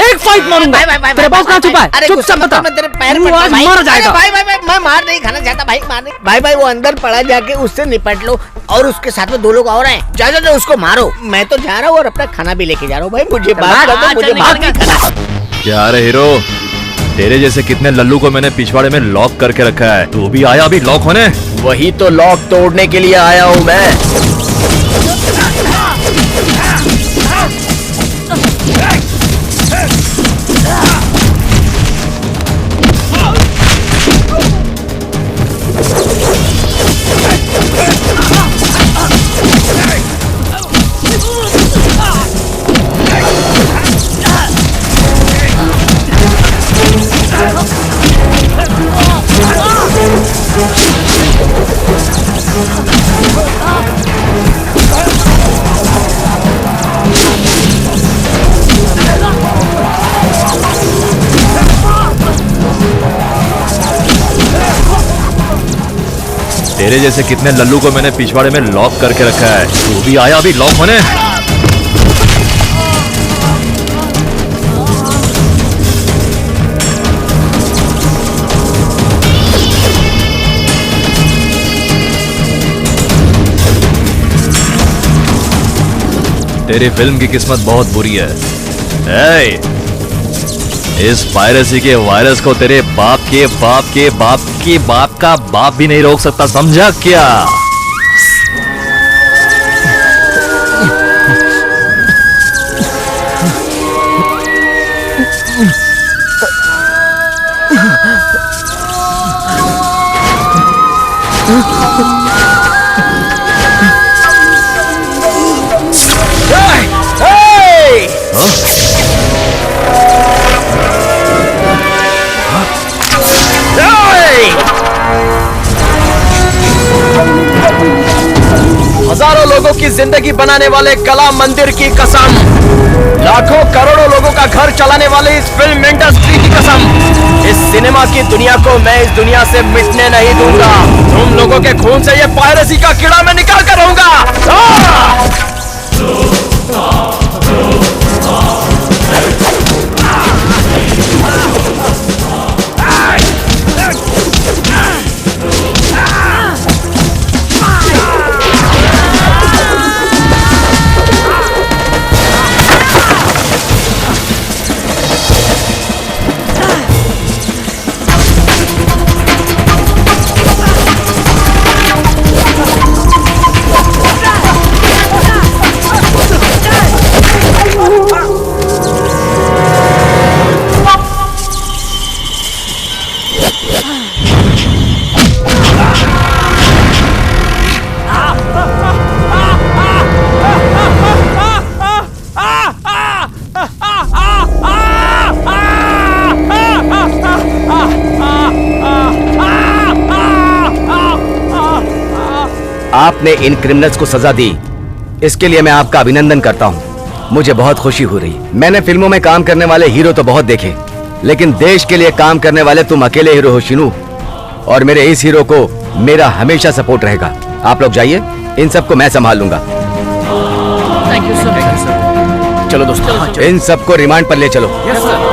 एक फाइट मारूंगा। तेरे पास कहाँ छुपा है? चुपचाप बता। मैं तेरे पैर तू आज मर जाएगा। भाई मैं मार नहीं खाना चाहता भाई, मार नहीं। भाई वो अंदर पड़ा, जाके उससे निपट लो, और उसके साथ में 2 लोग और हैं। जा उसको मारो। मैं तो जा रहा हूँ और अपना खाना भी लेके जा रहा हूँ। भाई मुझे बात कर दो, मुझे बात नहीं करना। क्या रे हीरो, तेरे जैसे कितने लल्लू को मैंने पिछवाड़े में लॉक करके रखा है, तू भी आया अभी लॉक होने? वही तो लॉक तोड़ने के लिए आया हूँ मैं। तेरे जैसे कितने लल्लू को मैंने पिछवाड़े में लॉक करके रखा है, तू भी आया अभी लॉक होने? तेरी फिल्म की किस्मत बहुत बुरी है। इस पायरेसी के वायरस को तेरे बाप के बाप के बाप के बाप का बाप भी नहीं रोक सकता, समझा क्या? हजारों लोगों की जिंदगी बनाने वाले कला मंदिर की कसम, लाखों करोड़ों लोगों का घर चलाने वाले इस फिल्म इंडस्ट्री की कसम, इस सिनेमा की दुनिया को मैं इस दुनिया से मिटने नहीं दूंगा। तुम लोगों के खून से ये पायरेसी का कीड़ा मैं निकाल कर रहूंगा। आपने इन क्रिमिनल्स को सजा दी, इसके लिए मैं आपका अभिनंदन करता हूँ। मुझे बहुत खुशी हो रही। मैंने फिल्मों में काम करने वाले हीरो तो बहुत देखे, लेकिन देश के लिए काम करने वाले तुम अकेले हीरो हो शिनू, और मेरे इस हीरो को मेरा हमेशा सपोर्ट रहेगा। आप लोग जाइए, इन सबको मैं संभाल लूंगा। Thank you sir. चलो दोस्तों, इन सबको रिमांड पर ले चलो। Yes sir.